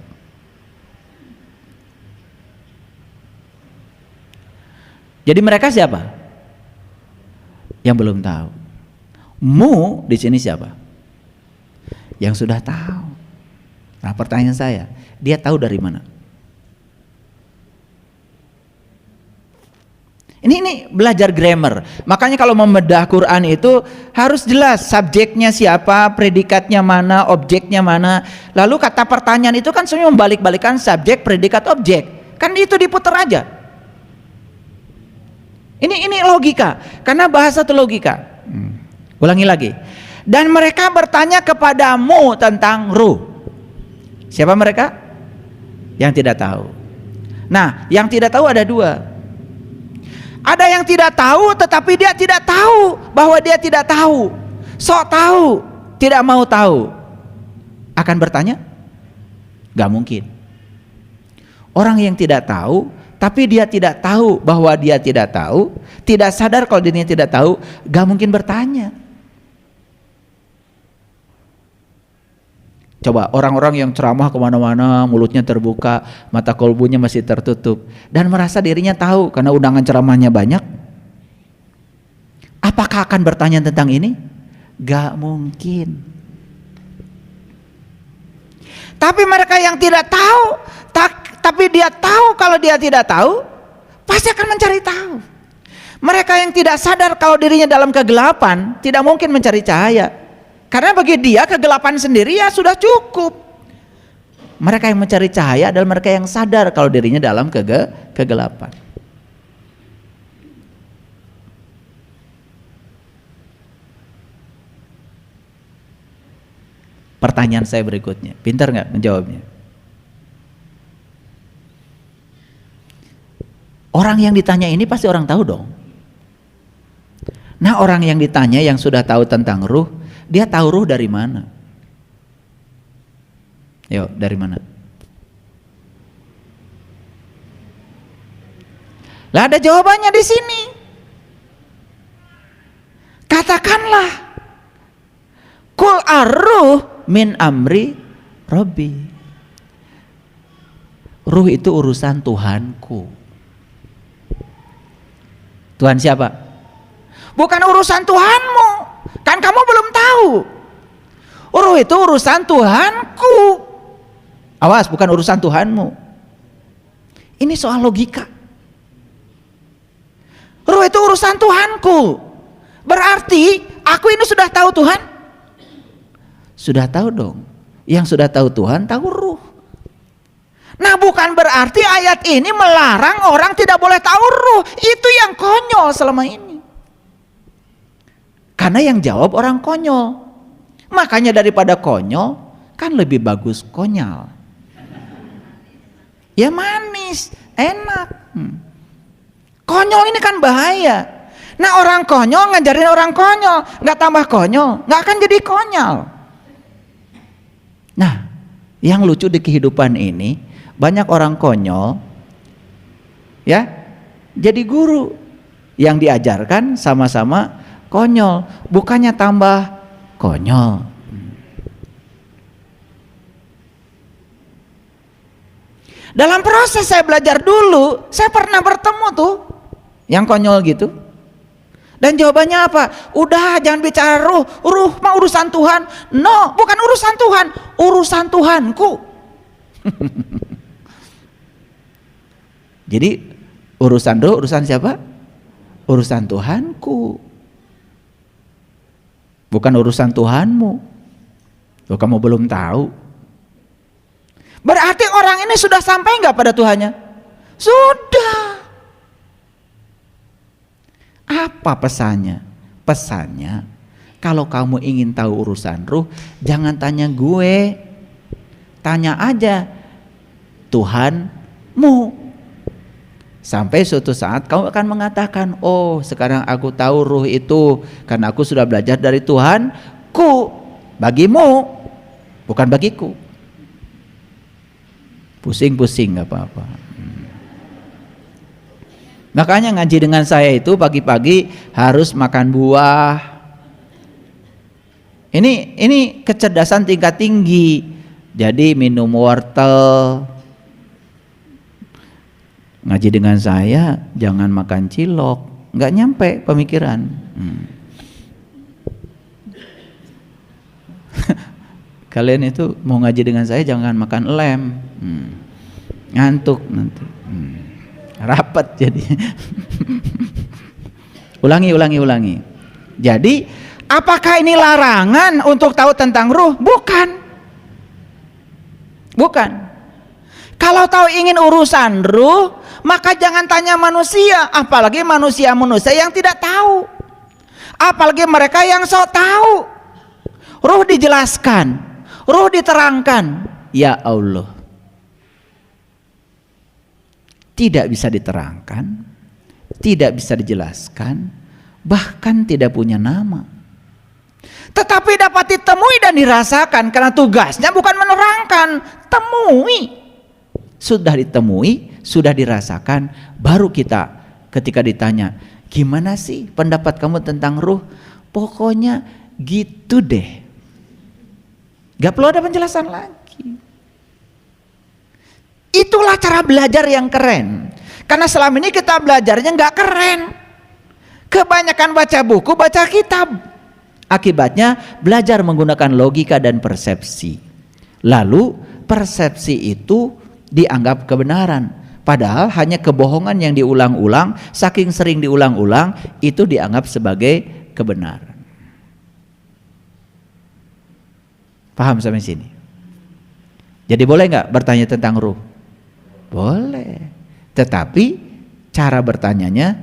Jadi mereka siapa? Yang belum tahu. Mu di sini siapa? Yang sudah tahu. Nah, pertanyaan saya, dia tahu dari mana? Ini belajar grammar. Makanya kalau membedah Quran itu harus jelas subjeknya siapa, predikatnya mana, objeknya mana. Lalu kata pertanyaan itu kan semuanya membalik-balikan subjek, predikat, objek. Kan itu diputar aja. Ini logika, karena bahasa itu logika. Ulangi lagi. Dan mereka bertanya kepadamu tentang ruh. Siapa mereka? Yang tidak tahu. Nah, yang tidak tahu ada dua. Ada yang tidak tahu tetapi dia tidak tahu bahwa dia tidak tahu. Sok tahu, tidak mau tahu. Akan bertanya? Gak mungkin. Orang yang tidak tahu tapi dia tidak tahu bahwa dia tidak tahu, tidak sadar kalau dirinya tidak tahu, gak mungkin bertanya. Coba orang-orang yang ceramah kemana-mana, mulutnya terbuka, mata kolbunya masih tertutup, dan merasa dirinya tahu karena undangan ceramahnya banyak. Apakah akan bertanya tentang ini? Gak mungkin. Tapi mereka yang tidak tahu, tapi dia tahu kalau dia tidak tahu, pasti akan mencari tahu. Mereka yang tidak sadar kalau dirinya dalam kegelapan, tidak mungkin mencari cahaya. Karena bagi dia kegelapan sendiri ya sudah cukup. Mereka yang mencari cahaya adalah mereka yang sadar kalau dirinya dalam kegelapan. Pertanyaan saya berikutnya, pintar nggak menjawabnya? Orang yang ditanya ini pasti orang tahu dong. Nah, orang yang ditanya yang sudah tahu tentang ruh, dia tahu ruh dari mana? Yuk, dari mana? Lah ada jawabannya di sini. Katakanlah, Qul ar-ruh min amri Rabbi. Ruh itu urusan Tuhanku. Tuhan siapa? Bukan urusan Tuhanmu. Kan kamu belum tahu. Ruh itu urusan Tuhanku. Awas, bukan urusan Tuhanmu. Ini soal logika. Ruh itu urusan Tuhanku. Berarti aku ini sudah tahu Tuhan? Sudah tahu dong. Yang sudah tahu Tuhan tahu ruh. Nah, bukan berarti ayat ini melarang orang tidak boleh tahu ruh. Itu yang konyol selama ini. Karena yang jawab orang konyol. Makanya daripada konyol, kan lebih bagus konyol. Ya manis, enak. Konyol ini kan bahaya. Nah, orang konyol ngajarin orang konyol, nggak tambah konyol, nggak akan jadi konyol. Nah, yang lucu di kehidupan ini, banyak orang konyol, ya, jadi guru yang diajarkan sama-sama konyol, bukannya tambah konyol. Dalam proses saya belajar dulu, saya pernah bertemu tuh yang konyol gitu. Dan jawabannya apa? Udah, jangan bicara ruh, ruh mah urusan Tuhan. No, bukan urusan Tuhan, urusan Tuhanku. Jadi urusan ruh, urusan siapa? Urusan Tuhanku. Bukan urusan Tuhanmu. Loh, kamu belum tahu. Berarti orang ini sudah sampai enggak pada Tuhannya? Sudah. Apa pesannya? Pesannya, kalau kamu ingin tahu urusan ruh, jangan tanya gue. Tanya aja Tuhanmu. Sampai suatu saat kamu akan mengatakan, oh sekarang aku tahu ruh itu karena aku sudah belajar dari Tuhanku. Bagimu, bukan bagiku. Pusing-pusing gak apa-apa. Makanya ngaji dengan saya itu pagi-pagi harus makan buah. Ini kecerdasan tingkat tinggi. Jadi minum wortel. Ngaji dengan saya jangan makan cilok, nggak nyampe pemikiran. Kalian itu mau ngaji dengan saya jangan makan lem, ngantuk nanti, rapat jadi. ulangi. Jadi apakah ini larangan untuk tahu tentang ruh? Bukan. Kalau tahu ingin urusan ruh, maka jangan tanya manusia, apalagi manusia yang tidak tahu, apalagi mereka yang sok tahu. Ruh dijelaskan, ruh diterangkan. Ya Allah, tidak bisa diterangkan, tidak bisa dijelaskan, bahkan tidak punya nama. Tetapi dapat ditemui dan dirasakan, karena tugasnya bukan menerangkan, temui. Sudah ditemui, sudah dirasakan, baru kita ketika ditanya, gimana sih pendapat kamu tentang ruh? Pokoknya gitu deh. Gak perlu ada penjelasan lagi. Itulah cara belajar yang keren. Karena selama ini kita belajarnya gak keren. Kebanyakan baca buku, baca kitab. Akibatnya belajar menggunakan logika dan persepsi. Lalu persepsi itu dianggap kebenaran. Padahal hanya kebohongan yang diulang-ulang, saking sering diulang-ulang, itu dianggap sebagai kebenaran. Paham sampai sini? Jadi boleh nggak bertanya tentang ruh? Boleh. Tetapi cara bertanyanya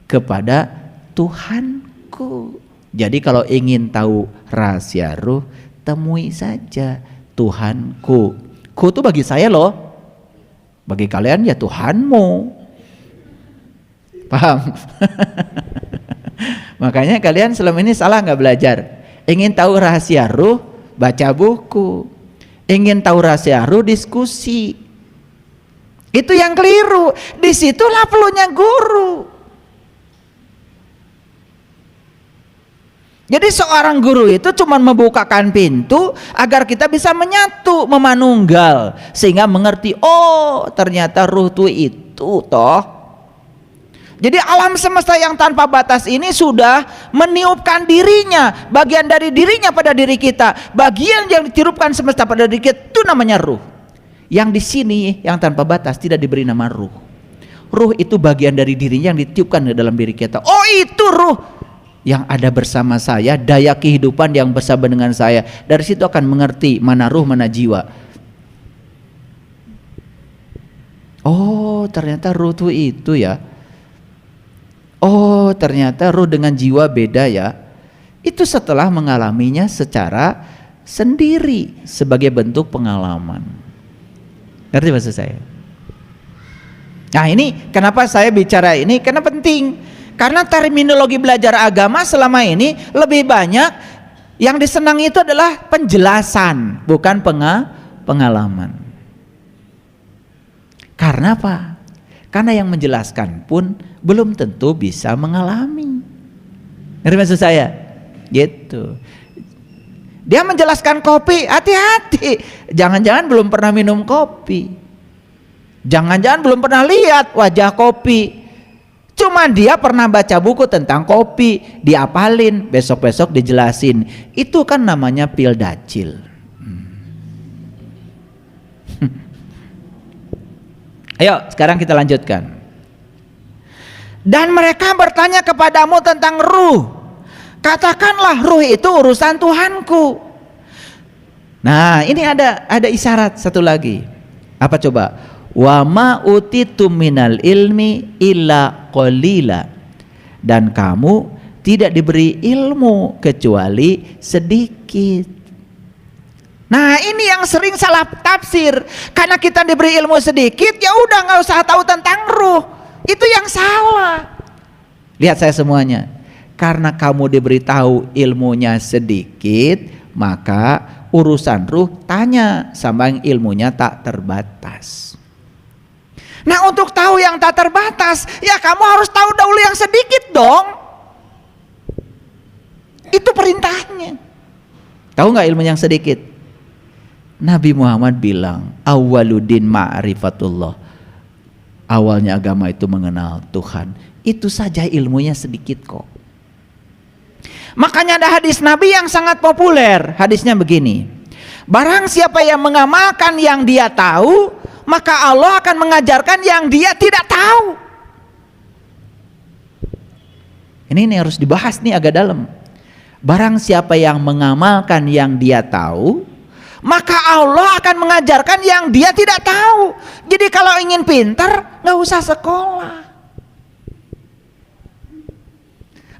kepada Tuhanku. Jadi kalau ingin tahu rahasia ruh, temui saja Tuhanku. Ku itu bagi saya loh. Bagi kalian ya Tuhanmu. Paham? Makanya kalian selama ini salah nggak belajar. Ingin tahu rahasia ruh, baca buku. Ingin tahu rahasia ruh, diskusi. Itu yang keliru. Disitulah perlunya guru. Jadi seorang guru itu cuma membukakan pintu agar kita bisa menyatu, memanunggal, sehingga mengerti, oh ternyata ruh itu toh. Jadi alam semesta yang tanpa batas ini sudah meniupkan dirinya, bagian dari dirinya pada diri kita. Bagian yang ditiupkan semesta pada diri kita itu namanya ruh. Yang di sini yang tanpa batas tidak diberi nama ruh. Ruh itu bagian dari dirinya yang ditiupkan ke dalam diri kita. Oh itu ruh yang ada bersama saya, daya kehidupan yang bersama dengan saya. Dari situ akan mengerti mana ruh, mana jiwa. Oh ternyata ruh itu ya. Oh ternyata ruh dengan jiwa beda ya. Itu setelah mengalaminya secara sendiri sebagai bentuk pengalaman. Ngerti maksud saya? Nah ini kenapa saya bicara ini, karena penting. Karena terminologi belajar agama selama ini lebih banyak yang disenangi itu adalah penjelasan, bukan pengalaman. Karena apa? Karena yang menjelaskan pun belum tentu bisa mengalami. Ngerti maksud saya? Gitu. Dia menjelaskan kopi, hati-hati. Jangan-jangan belum pernah minum kopi. Jangan-jangan belum pernah lihat wajah kopi. Cuma dia pernah baca buku tentang kopi, diapalin, besok-besok dijelasin. Itu kan namanya pil dacil. Ayo sekarang kita lanjutkan. Dan mereka bertanya kepadamu tentang ruh. Katakanlah ruh itu urusan Tuhanku. Nah ini ada isyarat satu lagi. Apa coba? Wa ma utitum minal ilmi illa qalila. Dan kamu tidak diberi ilmu kecuali sedikit. Nah ini yang sering salah tafsir. Karena kita diberi ilmu sedikit, ya udah nggak usah tahu tentang ruh. Itu yang salah. Lihat saya semuanya. Karena kamu diberitahu ilmunya sedikit, maka urusan ruh tanya sama yang ilmunya tak terbatas. Nah untuk tahu yang tak terbatas, ya kamu harus tahu dahulu yang sedikit dong. Itu perintahnya. Tahu nggak ilmu yang sedikit? Nabi Muhammad bilang, awwaluddin ma'rifatullah. Awalnya agama itu mengenal Tuhan. Itu saja ilmunya sedikit kok. Makanya ada hadis Nabi yang sangat populer. Hadisnya begini. Barang siapa yang mengamalkan yang dia tahu, maka Allah akan mengajarkan yang dia tidak tahu. Ini harus dibahas nih agak dalam. Barang siapa yang mengamalkan yang dia tahu, maka Allah akan mengajarkan yang dia tidak tahu. Jadi kalau ingin pintar, nggak usah sekolah.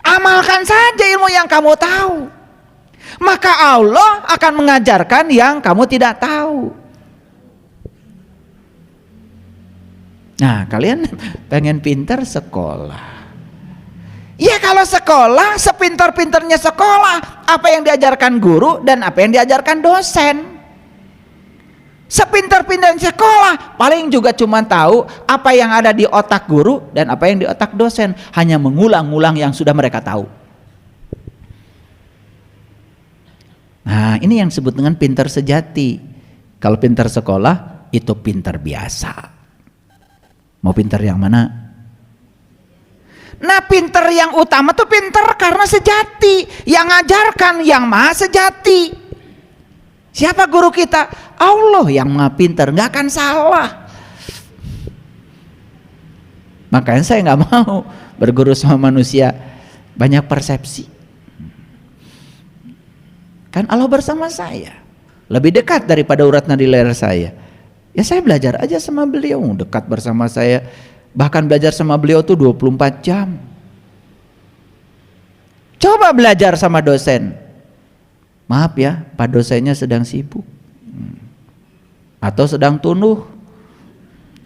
Amalkan saja ilmu yang kamu tahu. Maka Allah akan mengajarkan yang kamu tidak tahu. Nah, kalian pengen pintar sekolah. Ya kalau sekolah, sepintar-pintarnya sekolah, apa yang diajarkan guru dan apa yang diajarkan dosen. Sepintar-pintarnya sekolah, paling juga cuma tahu apa yang ada di otak guru dan apa yang di otak dosen. Hanya mengulang-ulang yang sudah mereka tahu. Nah, ini yang disebut dengan pintar sejati. Kalau pintar sekolah itu pintar biasa. Mau pintar yang mana? Nah, pintar yang utama tuh pintar karena sejati. Yang ngajarkan yang maha sejati. Siapa guru kita? Allah yang maha pintar, nggak akan salah. Makanya saya nggak mau berguru sama manusia banyak persepsi. Kan Allah bersama saya, lebih dekat daripada urat nadi leher saya. Ya saya belajar aja sama beliau, dekat bersama saya. Bahkan belajar sama beliau tuh 24 jam. Coba belajar sama dosen. Maaf ya, Pak dosennya sedang sibuk. Atau sedang tunduh.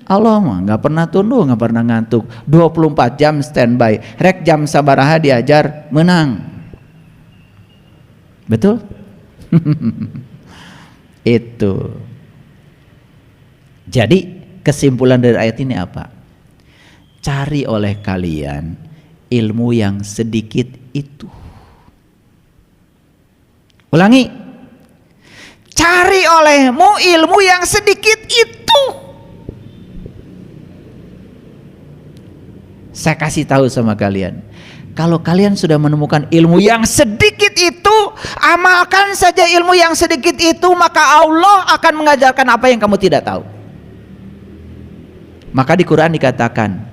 Allah mah nggak pernah tunduh, nggak pernah ngantuk. 24 jam standby. Rek jam sabaraha diajar, menang. Betul? Itu. Jadi kesimpulan dari ayat ini apa? Cari oleh kalian ilmu yang sedikit itu. Ulangi. Cari olehmu ilmu yang sedikit itu. Saya kasih tahu sama kalian. Kalau kalian sudah menemukan ilmu yang sedikit itu, amalkan saja ilmu yang sedikit itu, maka Allah akan mengajarkan apa yang kamu tidak tahu. Maka di Quran dikatakan,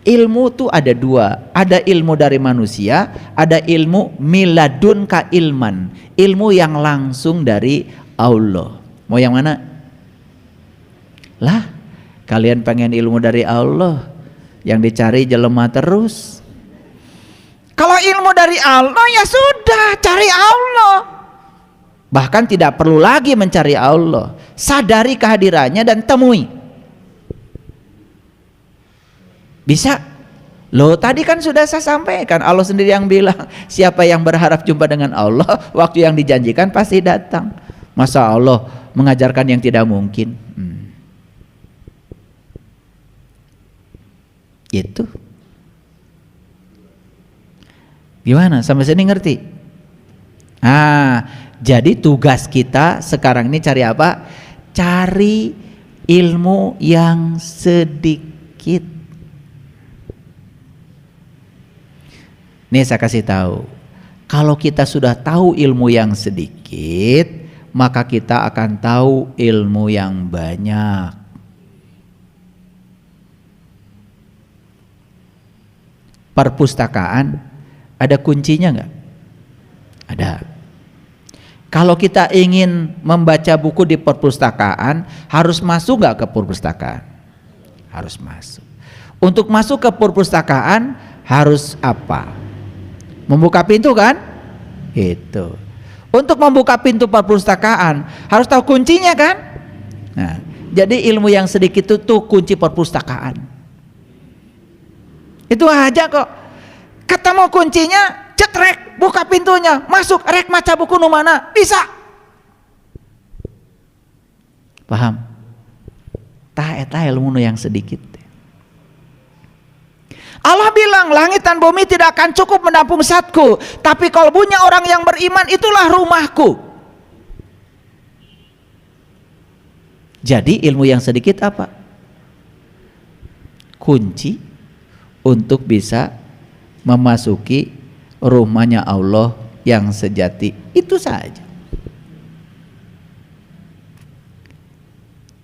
ilmu tuh ada dua, ada ilmu dari manusia, ada ilmu miladun ka ilman, ilmu yang langsung dari Allah. Mau yang mana? Lah, kalian pengen ilmu dari Allah, yang dicari jelema terus. Kalau ilmu dari Allah ya sudah, cari Allah. Bahkan tidak perlu lagi mencari Allah, sadari kehadirannya dan temui. Bisa. Loh, tadi kan sudah saya sampaikan, Allah sendiri yang bilang, siapa yang berharap jumpa dengan Allah, waktu yang dijanjikan pasti datang. Masa Allah mengajarkan yang tidak mungkin? Itu. Gimana? Sampai sini ngerti? Jadi tugas kita sekarang ini cari apa? Cari ilmu yang sedikit. Nih saya kasih tahu, kalau kita sudah tahu ilmu yang sedikit, maka kita akan tahu ilmu yang banyak. Perpustakaan ada kuncinya nggak? Ada. Kalau kita ingin membaca buku di perpustakaan, harus masuk nggak ke perpustakaan? Harus masuk. Untuk masuk ke perpustakaan harus apa? Membuka pintu kan? Itu. Untuk membuka pintu perpustakaan harus tahu kuncinya kan? Nah, jadi ilmu yang sedikit itu tuh kunci perpustakaan. Itu aja kok. Ketemu kuncinya, cetrek, buka pintunya, masuk, rek maca buku nu mana, bisa. Paham? Tah eta ilmu nu yang sedikit. Allah bilang langit dan bumi tidak akan cukup menampung zatku, tapi kalbunya orang yang beriman itulah rumahku. Jadi ilmu yang sedikit apa? Kunci untuk bisa memasuki rumahnya Allah yang sejati. Itu saja.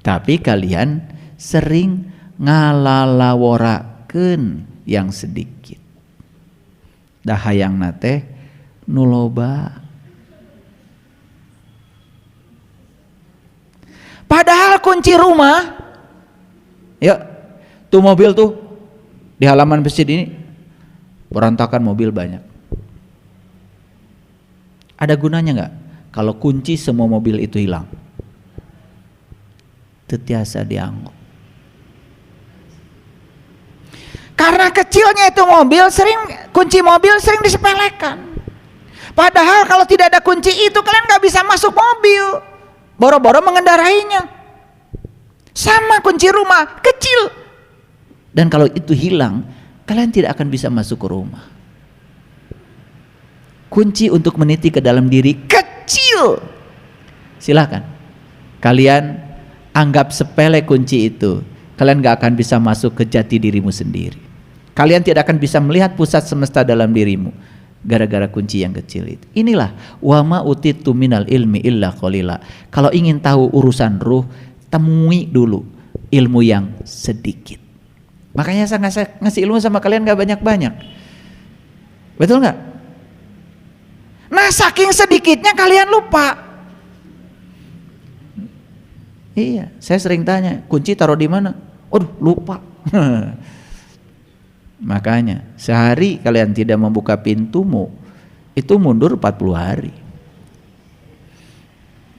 Tapi kalian sering ngalalaworakeun yang sedikit. Dahayang nate nuloba. Padahal kunci rumah, ya, tuh mobil tuh di halaman masjid ini berantakan mobil banyak. Ada gunanya nggak kalau kunci semua mobil itu hilang? Tetiasa dianggap. Karena kecilnya itu mobil, kunci mobil sering disepelekan. Padahal kalau tidak ada kunci itu kalian nggak bisa masuk mobil, boro-boro mengendarainya. Sama kunci rumah kecil. Dan kalau itu hilang, kalian tidak akan bisa masuk ke rumah. Kunci untuk meniti ke dalam diri kecil. kecil. Silahkan kalian anggap sepele kunci itu, kalian gak akan bisa masuk ke jati dirimu sendiri. Kalian tidak akan bisa melihat pusat semesta dalam dirimu gara-gara kunci yang kecil itu. Inilah wama utitu minal ilmi illa qalila. Kalau ingin tahu urusan ruh, temui dulu ilmu yang sedikit. Makanya saya ngasih ilmu sama kalian gak banyak-banyak. Betul gak? Nah, saking sedikitnya kalian lupa. Iya, saya sering tanya, kunci taruh di mana? Aduh, lupa. Makanya sehari kalian tidak membuka pintumu, itu mundur 40 hari.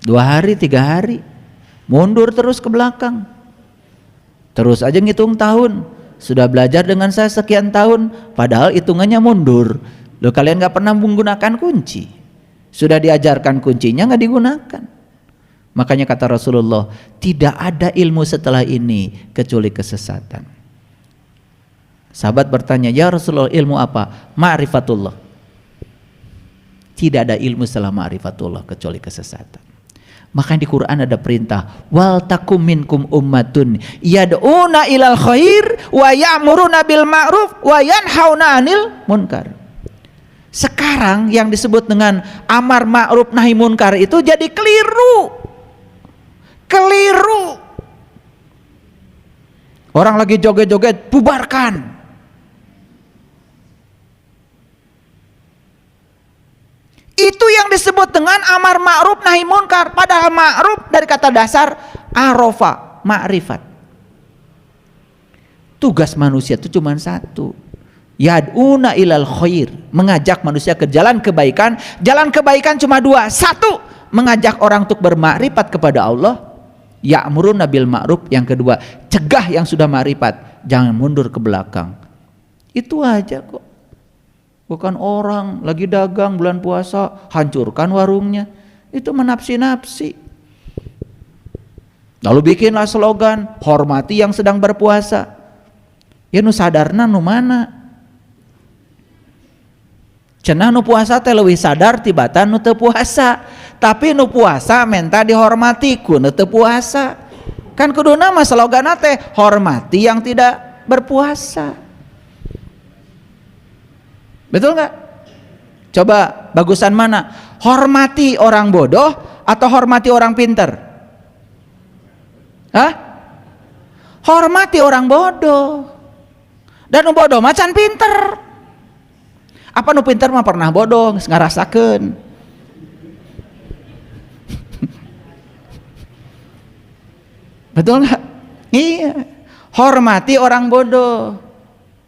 2 hari, 3 hari, mundur terus ke belakang. Terus aja ngitung tahun. Sudah belajar dengan saya sekian tahun, padahal hitungannya mundur. Loh, kalian gak pernah menggunakan kunci. Sudah diajarkan kuncinya gak digunakan. Makanya kata Rasulullah, tidak ada ilmu setelah ini kecuali kesesatan. Sahabat bertanya, ya Rasulullah, ilmu apa? Ma'rifatullah. Tidak ada ilmu setelah ma'rifatullah kecuali kesesatan. Makanya di Quran ada perintah, wal takum minkum ummatun yad'una ilal khair wa ya'muruna bil ma'ruf wa yanhauna 'anil munkar. Sekarang yang disebut dengan amar ma'ruf nahi munkar itu jadi keliru. Keliru. Orang lagi joget-joget, bubarkan. Itu yang disebut dengan amar ma'ruf nahi munkar. Padahal ma'ruf dari kata dasar arofa, ma'rifat. Tugas manusia itu cuma satu, yad'una ilal khair, mengajak manusia ke jalan kebaikan. Jalan kebaikan cuma 2. 1, mengajak orang untuk bermakrifat kepada Allah, ya'muruna bil ma'ruf. Yang kedua, cegah yang sudah makrifat, jangan mundur ke belakang. Itu aja kok. Bukan orang lagi dagang bulan puasa hancurkan warungnya, itu menapsi-napsi. Lalu bikinlah slogan, hormati yang sedang berpuasa. Ya nu sadarna nu mana? Cenah nu puasa teh leuwih sadar tibatan nu teu puasa. Tapi nu puasa menta dihormati ku nu teu puasa. Kan kuduna mah sloganna teh hormati yang tidak berpuasa. Betul nggak? Coba bagusan mana? Hormati orang bodoh atau hormati orang pinter? Hah? Hormati orang bodoh. Dan nu bodoh macan pinter. Apa nu pinter mah pernah bodoh, ngarasakeun. Betul nggak? Iya. Hormati orang bodoh.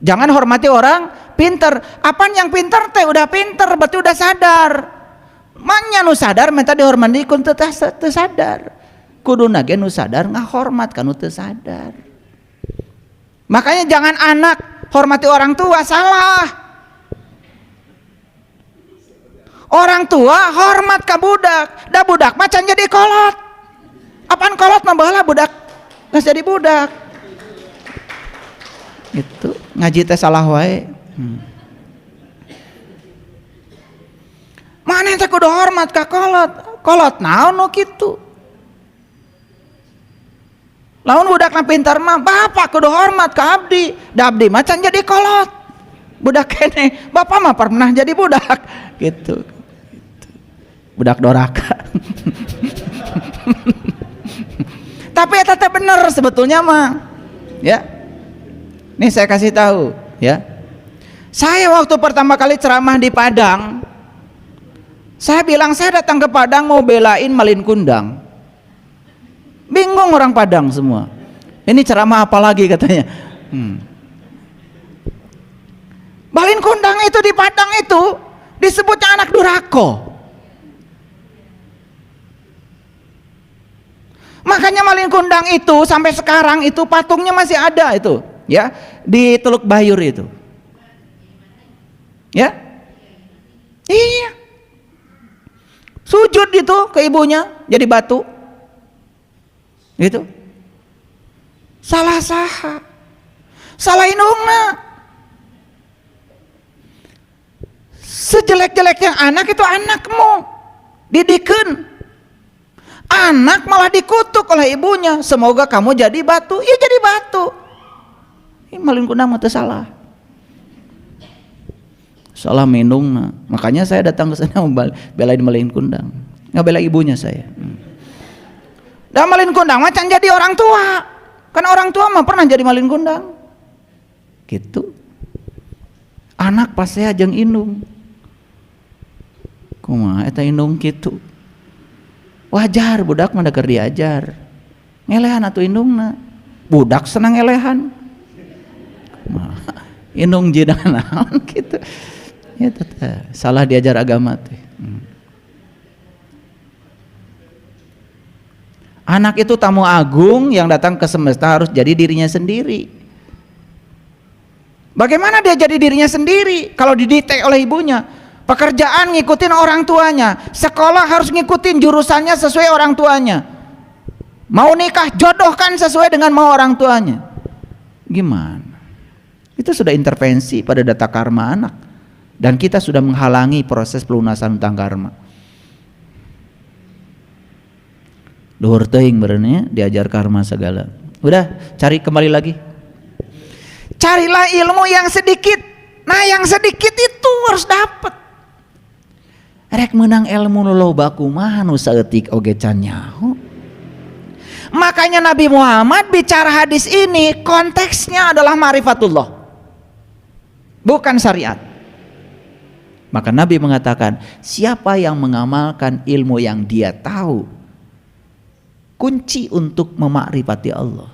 Jangan hormati orang pinter. Apaan yang pinter teh udah pinter, berarti udah sadar. Manya nu sadar minta dihormati kun teu sadar. Kuduna ge nu sadar ngahormat kan nu teu sadar. Makanya jangan anak hormati orang tua, salah. Orang tua hormat ka budak, da budak macan jadi kolot. Apaan kolot mah baheula budak geus jadi budak. Gitu, ngaji teh salah wae. Mana teh kudu hormat ka kolot. Kolot naon nu kitu? Lamun budakna pintar mah bapak kudu hormat ka abdi. Da abdi macan jadi kolot. Budak kene, bapak mah pernah jadi budak. Gitu. Budak doraka. Tapi eta teh bener sebetulnya mah. Ya. Nih saya kasih tahu, ya. Saya waktu pertama kali ceramah di Padang, saya bilang saya datang ke Padang mau belain Malin Kundang. Bingung orang Padang semua. Ini ceramah apa lagi katanya? Malin Kundang itu di Padang itu disebutnya anak durhaka. Makanya Malin Kundang itu sampai sekarang itu patungnya masih ada itu, ya, di Teluk Bayur itu. Ya, iya, sujud itu ke ibunya jadi batu, gitu. Salah saha, salah indungna. Sejelek-jeleknya anak itu anakmu, Didikan. Anak malah dikutuk oleh ibunya, semoga kamu jadi batu. Ya jadi batu. Ini malin kundang mah teu salah. Salah minung. Makanya saya datang ke sana belain malin kundang. Nggak bela ibunya saya. Dan malin kundang macan jadi orang tua. Kan orang tua mah pernah jadi malin kundang. Gitu. Anak pas saya jeung indung. Kumaha eta indung kitu. Wajar budak mah keur diajar. Ngelehan atuh indungna. Budak senang ngelehan. Indung jidan naon kitu. Ya salah diajar agama teh. Anak itu tamu agung yang datang ke semesta harus jadi dirinya sendiri. Bagaimana dia jadi dirinya sendiri kalau dididik oleh ibunya? Pekerjaan ngikutin orang tuanya, sekolah harus ngikutin jurusannya sesuai orang tuanya. Mau nikah jodohkan sesuai dengan mau orang tuanya. Gimana? Itu sudah intervensi pada data karma anak. Dan kita sudah menghalangi proses pelunasan hutang karma. Luhur teuing berennya diajar karma segala. Udah, cari kembali lagi. Carilah ilmu yang sedikit. Nah, yang sedikit itu harus dapat. Rek menang ilmu nu loba kumaha nu saeutik oge can nyaho. Makanya Nabi Muhammad bicara hadis ini konteksnya adalah ma'rifatullah. Bukan syariat. Maka Nabi mengatakan, siapa yang mengamalkan ilmu yang dia tahu, kunci untuk memakrifati Allah,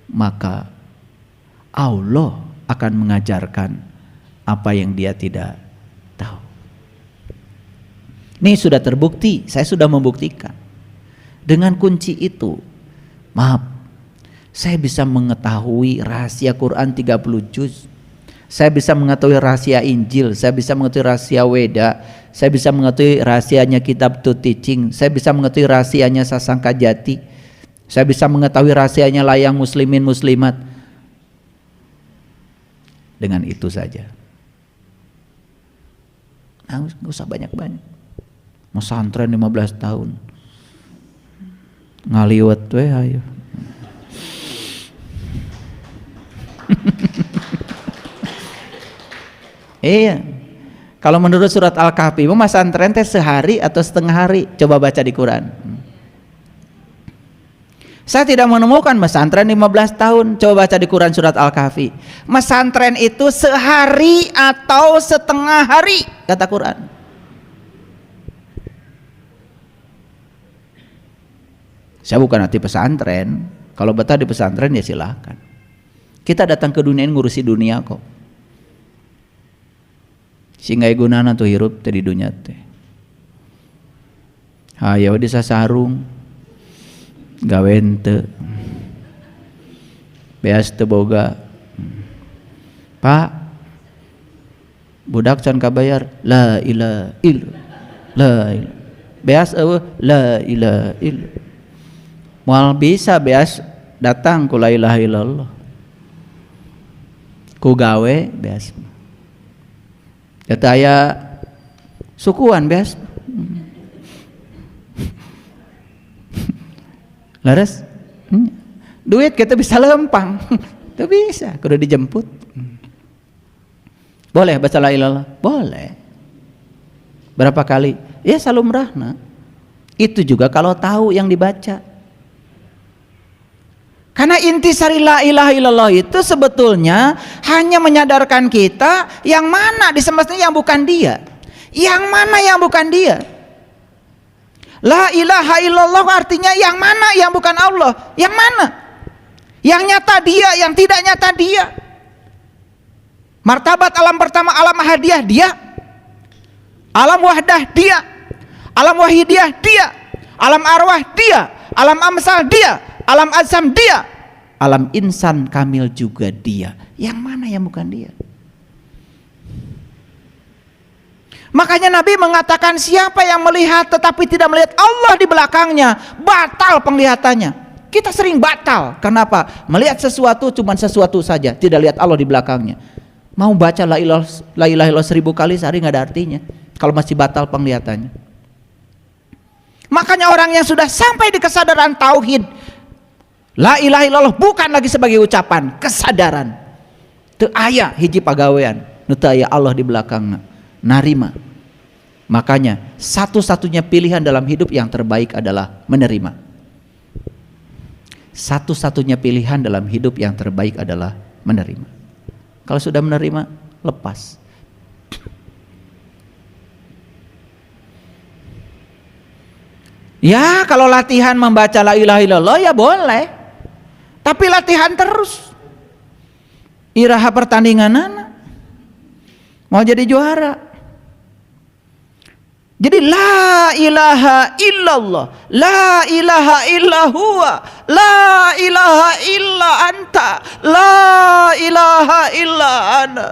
maka Allah akan mengajarkan apa yang dia tidak tahu. Ini sudah terbukti, saya sudah membuktikan. Dengan kunci itu, maaf, saya bisa mengetahui rahasia Quran 30 juz. Saya bisa mengetahui rahasia Injil, saya bisa mengetahui rahasia Weda, saya bisa mengetahui rahasianya kitab To Teaching, saya bisa mengetahui rahasianya Sasangka Jati, saya bisa mengetahui rahasianya layang muslimin muslimat. Dengan itu saja. Nah, gak usah banyak-banyak. Mesantren 15 tahun. Ngaliwet we ayo. Iya. Kalau menurut surat Al-Kahfi, mesantren teh sehari atau setengah hari? Coba baca di Quran. Saya tidak menemukan mesantren 15 tahun. Coba baca di Quran surat Al-Kahfi. Mesantren itu sehari atau setengah hari, kata Quran. Saya bukan anti pesantren. Kalau betah di pesantren ya silahkan. Kita datang ke dunia ini ngurusi dunia kok. Sehingga gunana tuh hirup teh di dunia teh. Hayo di sasarung. Gawe henteu. Beas teu boga. Pak, budak can kabayar la ilaha illallah. La ilaha. Beas eueuh la ilaha illallah. Moal bisa beas datang ku la ilaha illallah. Ku gawe beas. Eta aya sukuan beas. Laras? Duit kita bisa lempang. Itu bisa, kudu dijemput. Boleh baca la ilaha illallah? Boleh. Berapa kali? Ya salumrahna. Itu juga kalau tahu yang dibaca. Karena intisari la ilaha illallah itu sebetulnya hanya menyadarkan kita yang mana di semesta yang bukan dia. Yang mana yang bukan dia. La ilaha illallah artinya yang mana yang bukan Allah. Yang mana? Yang nyata dia, yang tidak nyata dia. Martabat alam pertama, alam ahadiyah dia. Alam wahdah dia. Alam wahidiyah dia. Alam arwah dia. Alam amsal dia. Alam azam dia. Alam insan kamil juga dia. Yang mana yang bukan dia? Makanya Nabi mengatakan siapa yang melihat tetapi tidak melihat Allah di belakangnya, batal penglihatannya. Kita sering batal. Kenapa? Melihat sesuatu cuma sesuatu saja, tidak lihat Allah di belakangnya. Mau baca la ilaha illallah 1000 kali sehari nggak ada artinya kalau masih batal penglihatannya. Makanya orang yang sudah sampai di kesadaran tauhid, la ilaha illallah bukan lagi sebagai ucapan, kesadaran. Teu aya hiji pagawean nu teu aya Allah di belakangna, narima. Makanya satu-satunya pilihan dalam hidup yang terbaik adalah menerima. Satu-satunya pilihan dalam hidup yang terbaik adalah menerima. Kalau sudah menerima, lepas. Ya, kalau latihan membaca la ilaha illallah ya boleh. Tapi latihan terus. Iraha pertandingan anak. Mau jadi juara. Jadi la ilaha illallah, la ilaha illa huwa, la ilaha illa anta, la ilaha illa ana.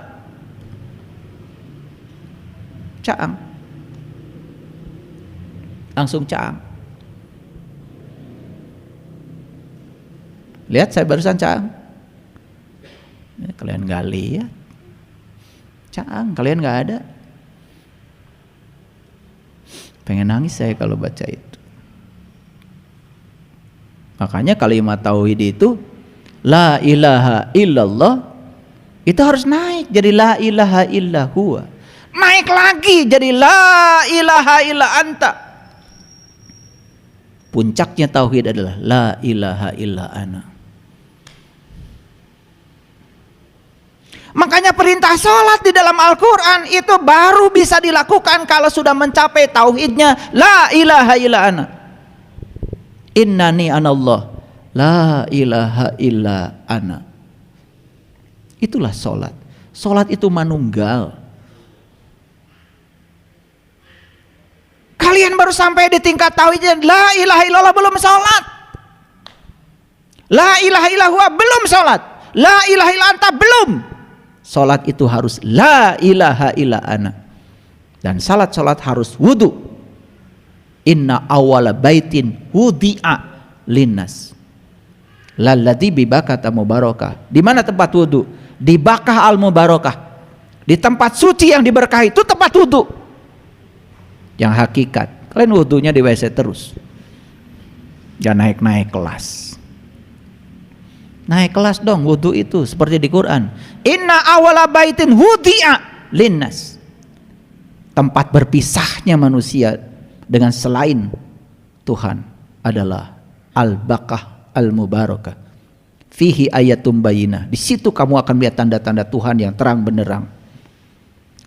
Caang. Langsung caang. Lihat saya barusan caang. Kalian gak lihat. Caang, kalian gak ada. Pengen nangis saya kalau baca itu. Makanya kalimat tauhid itu la ilaha illallah itu harus naik jadi la ilaha illa huwa. Naik lagi jadi la ilaha illa anta. Puncaknya tauhid adalah la ilaha illa ana. Makanya perintah sholat di dalam Al-Quran itu baru bisa dilakukan kalau sudah mencapai tauhidnya la ilaha illa ana. Innani anallah la ilaha illa ana. Itulah sholat. Sholat itu manunggal. Kalian baru sampai di tingkat tauhidnya la ilaha illallah belum sholat. La ilaha illallah belum sholat. La ilaha illa anta belum. Salat itu harus la ilaha illa ana. Dan salat harus wudu. Inna awwala baitin wudi'a linnas lalladzi bibakata mubarakah. Di mana tempat wudu? Di Bakah al Mubarakah. Di tempat suci yang diberkahi itu tempat wudu. Yang hakikat, kalian wudunya di WC terus. Jangan naik-naik kelas. Naik kelas dong wudu itu seperti di Quran. Inna awala baitin wudi'a linnas. Tempat berpisahnya manusia dengan selain Tuhan adalah Al-Bakah Al-Mubarakah. Fihi ayatum bayinah. Di situ kamu akan melihat tanda-tanda Tuhan yang terang benderang.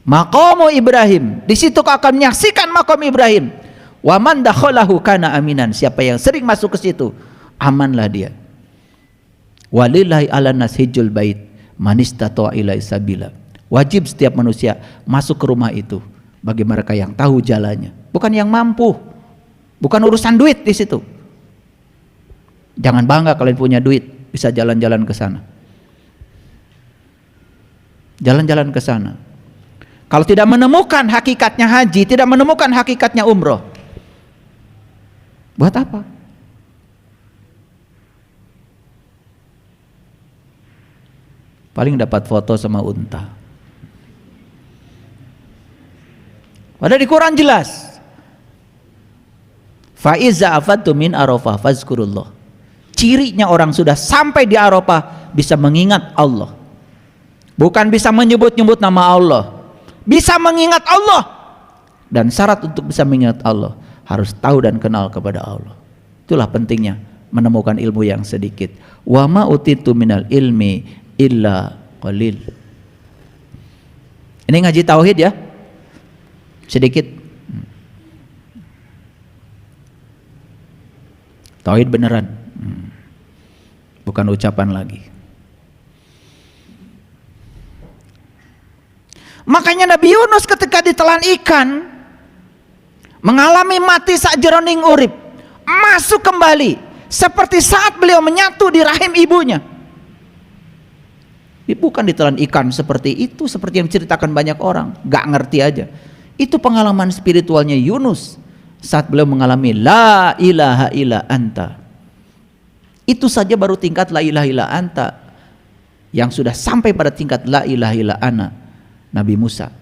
Maqamu Ibrahim. Di situ kau akan menyaksikan maqam Ibrahim. Wa man dakhalahu kana aminan. Siapa yang sering masuk ke situ, amanlah dia. Walillahi ala nas hijjul bait man istata'a ilaihi sabila. Wajib setiap manusia masuk ke rumah itu bagi mereka yang tahu jalannya, bukan yang mampu. Bukan urusan duit di situ. Jangan bangga kalian punya duit bisa jalan-jalan ke sana. Jalan-jalan ke sana. Kalau tidak menemukan hakikatnya haji, tidak menemukan hakikatnya umroh, buat apa? Paling dapat foto sama unta. Padahal di Quran jelas. Fa iza afadtum min Arafah fazkurullah. Cirinya orang sudah sampai di Arafah bisa mengingat Allah. Bukan bisa menyebut-nyebut nama Allah. Bisa mengingat Allah. Dan syarat untuk bisa mengingat Allah harus tahu dan kenal kepada Allah. Itulah pentingnya menemukan ilmu yang sedikit. Wa ma utitu minal ilmi illa qalil. Ini ngaji tauhid ya, sedikit. Tauhid beneran, bukan ucapan lagi. Makanya Nabi Yunus ketika ditelan ikan mengalami mati sakjeroning urip, masuk kembali seperti saat beliau menyatu di rahim ibunya. Bukan ditelan ikan seperti itu, seperti yang diceritakan banyak orang, gak ngerti aja. Itu pengalaman spiritualnya Yunus saat beliau mengalami la ilaha illa anta. Itu saja baru tingkat la ilaha illa anta. Yang sudah sampai pada tingkat la ilaha illa ana, Nabi Musa.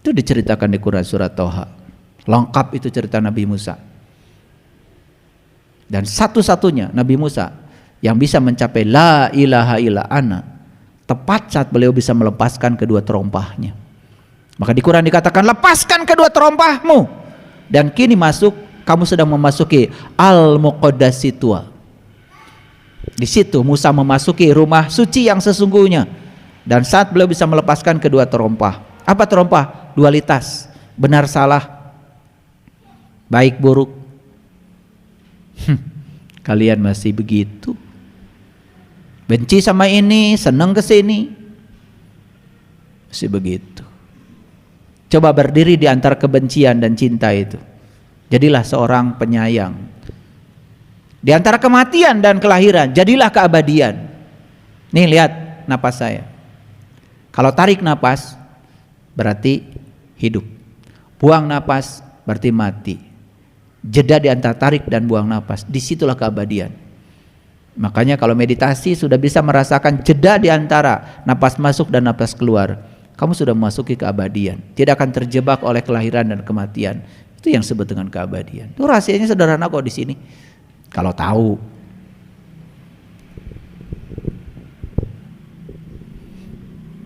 Itu diceritakan di Quran surat Toha. Lengkap itu cerita Nabi Musa. Dan satu-satunya Nabi Musa yang bisa mencapai la ilaha illa ana tepat saat beliau bisa melepaskan kedua terompahnya. Maka di Quran dikatakan, lepaskan kedua terompahmu dan kini kamu sedang memasuki al-muqaddasitua. Di situ Musa memasuki rumah suci yang sesungguhnya. Dan saat beliau bisa melepaskan kedua terompah. Apa terompah? Dualitas, benar salah, baik buruk. Kalian masih begitu, benci sama ini, senang ke sini, masih begitu. Coba berdiri di antara kebencian dan cinta itu. Jadilah seorang penyayang. Di antara kematian dan kelahiran, jadilah keabadian. Nih lihat napas saya. Kalau tarik napas berarti hidup. Buang napas berarti mati. Jeda di antara tarik dan buang napas, disitulah keabadian. Makanya kalau meditasi sudah bisa merasakan jeda di antara napas masuk dan napas keluar, kamu sudah memasuki keabadian. Tidak akan terjebak oleh kelahiran dan kematian. Itu yang disebut dengan keabadian. Itu rahasianya sederhana kok di sini. Kalau tahu.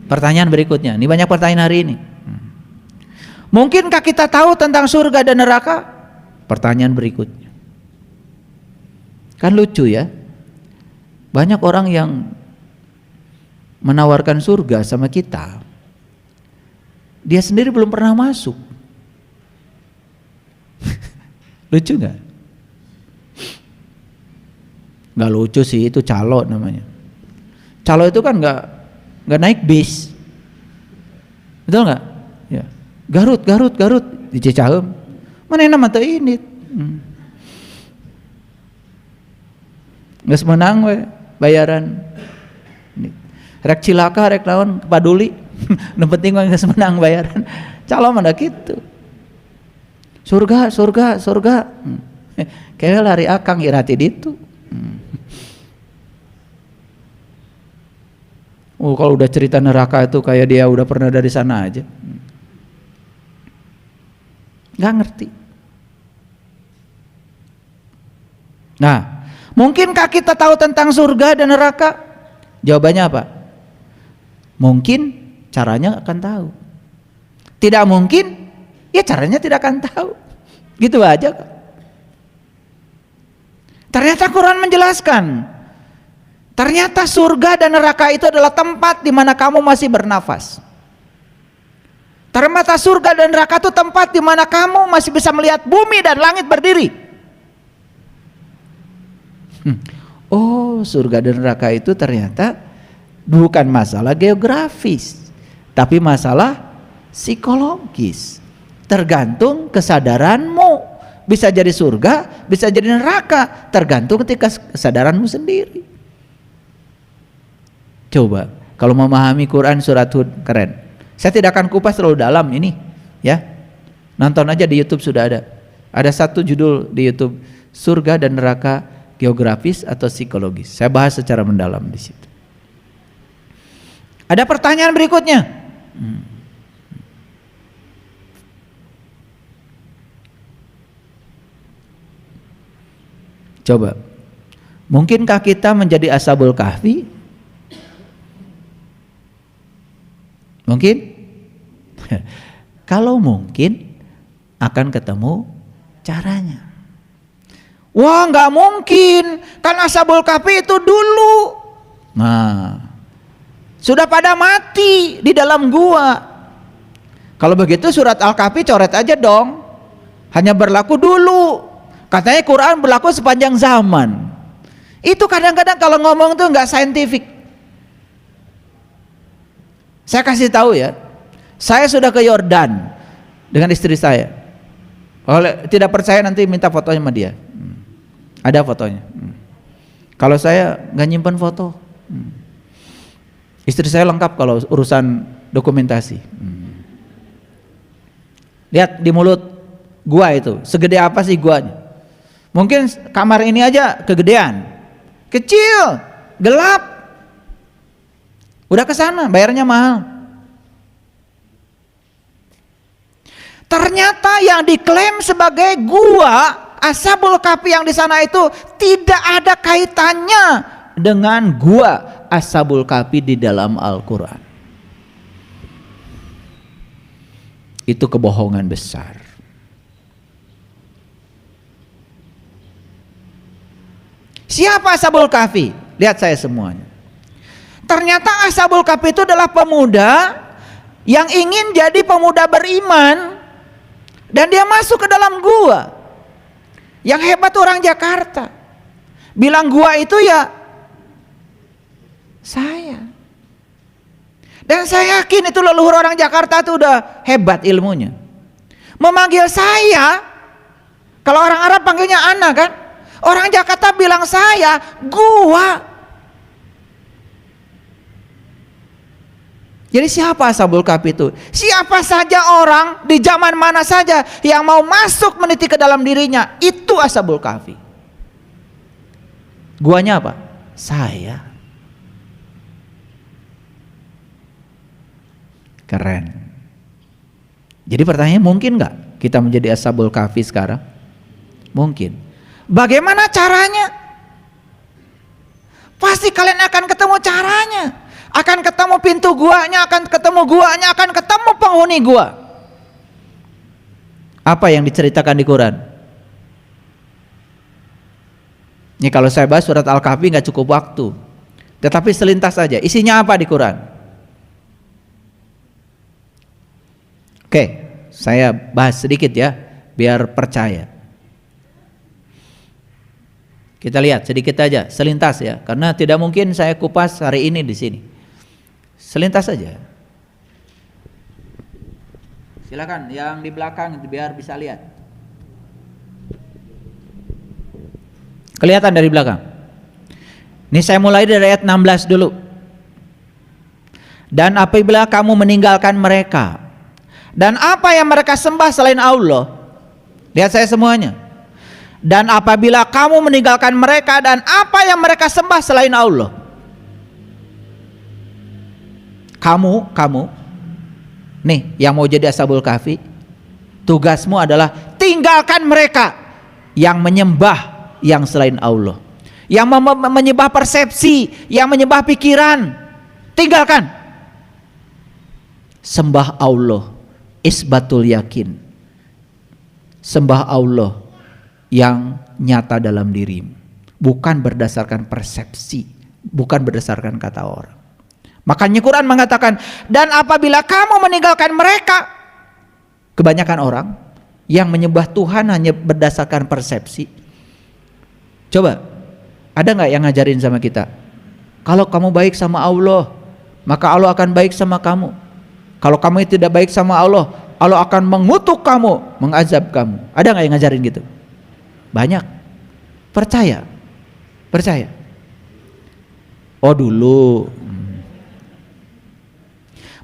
Pertanyaan berikutnya, ini banyak pertanyaan hari ini. Mungkinkah kita tahu tentang surga dan neraka? Pertanyaan berikutnya. Kan lucu ya. Banyak orang yang menawarkan surga sama kita. Dia sendiri belum pernah masuk. Lucu gak? Gak lucu sih, itu calo namanya. Calo itu kan gak naik bis. Betul gak? Ya. Garut di Cicahem. Mana yang nama ini? Nggak semenang we bayaran. Rek cilaka, rek naon paduli. Nu penting nggak semenang bayaran. Calo mana gitu. Surga. Kayak lari akang irati ditu. Oh, kalau udah cerita neraka itu kayak dia udah pernah dari sana aja. Nggak ngerti. Nah, mungkinkah kita tahu tentang surga dan neraka? Jawabannya apa? Mungkin, caranya akan tahu. Tidak mungkin, ya caranya tidak akan tahu. Gitu aja. Ternyata Quran menjelaskan, ternyata surga dan neraka itu adalah tempat di mana kamu masih bernafas. Ternyata surga dan neraka itu tempat di mana kamu masih bisa melihat bumi dan langit berdiri. Oh, surga dan neraka itu ternyata bukan masalah geografis, tapi masalah psikologis. Tergantung kesadaranmu. Bisa jadi surga, bisa jadi neraka, tergantung ketika kesadaranmu sendiri. Coba kalau memahami Quran surat Hud, keren. Saya tidak akan kupas terlalu dalam ini, ya. Nonton aja di YouTube sudah ada. Ada satu judul di YouTube, surga dan neraka geografis atau psikologis. Saya bahas secara mendalam di situ. Ada pertanyaan berikutnya. Coba, mungkinkah kita menjadi Ashabul Kahfi? Mungkin? Kalau mungkin, akan ketemu caranya. Wah, nggak mungkin, kan Ashabul Kahfi itu dulu. Nah, sudah pada mati di dalam gua. Kalau begitu surat Al-Kahfi coret aja dong. Hanya berlaku dulu. Katanya Quran berlaku sepanjang zaman. Itu kadang-kadang kalau ngomong tuh nggak saintifik. Saya kasih tahu ya, saya sudah ke Yordan dengan istri saya. Kalau tidak percaya nanti minta fotonya sama dia. Ada fotonya. Kalau saya nggak nyimpan foto. Istri saya lengkap kalau urusan dokumentasi. Lihat di mulut gua itu, segede apa sih guanya? Mungkin kamar ini aja kegedean, kecil, gelap. Udah ke sana, bayarnya mahal. Ternyata yang diklaim sebagai gua Ashabul Kahfi yang di sana itu tidak ada kaitannya dengan gua Ashabul Kahfi di dalam Al-Quran. Itu kebohongan besar. Siapa Ashabul Kahfi? Lihat saya semuanya. Ternyata Ashabul Kahfi itu adalah pemuda yang ingin jadi pemuda beriman. Dan dia masuk ke dalam gua. Yang hebat orang Jakarta. Bilang gua itu ya saya. Dan saya yakin itu leluhur orang Jakarta itu udah hebat ilmunya. Memanggil saya, kalau orang Arab panggilnya ana kan? Orang Jakarta bilang saya, gua. Jadi siapa Ashabul Kahfi itu? Siapa saja orang di zaman mana saja yang mau masuk meniti ke dalam dirinya, itu Ashabul Kahfi. Guanya apa? Saya. Keren. Jadi pertanyaannya, mungkin nggak kita menjadi Ashabul Kahfi sekarang? Mungkin. Bagaimana caranya? Pasti kalian akan ketemu caranya. Akan ketemu pintu guanya, akan ketemu guanya, akan ketemu penghuni gua. Apa yang diceritakan di Quran? Ini kalau saya bahas surat Al-Kahfi nggak cukup waktu. Tetapi selintas saja. Isinya apa di Quran? Oke, saya bahas sedikit ya, biar percaya. Kita lihat sedikit aja, selintas ya, karena tidak mungkin saya kupas hari ini di sini. Selintas saja. Silakan yang di belakang biar bisa lihat. Kelihatan dari belakang. Ini saya mulai dari ayat 16 dulu. Dan apabila kamu meninggalkan mereka, dan apa yang mereka sembah selain Allah, lihat saya semuanya. Dan apabila kamu meninggalkan mereka dan apa yang mereka sembah selain Allah, kamu nih yang mau jadi Ashabul Kahfi, tugasmu adalah tinggalkan mereka yang menyembah yang selain Allah, yang menyembah persepsi, yang menyembah pikiran. Tinggalkan. Sembah Allah, isbatul yakin. Sembah Allah yang nyata dalam dirimu, bukan berdasarkan persepsi, bukan berdasarkan kata orang. Makanya Quran mengatakan, dan apabila kamu meninggalkan mereka, kebanyakan orang yang menyembah Tuhan hanya berdasarkan persepsi. Coba, ada nggak yang ngajarin sama kita? Kalau kamu baik sama Allah, maka Allah akan baik sama kamu. Kalau kamu tidak baik sama Allah, Allah akan mengutuk kamu, mengazab kamu. Ada nggak yang ngajarin gitu? Banyak. Percaya. Oh dulu.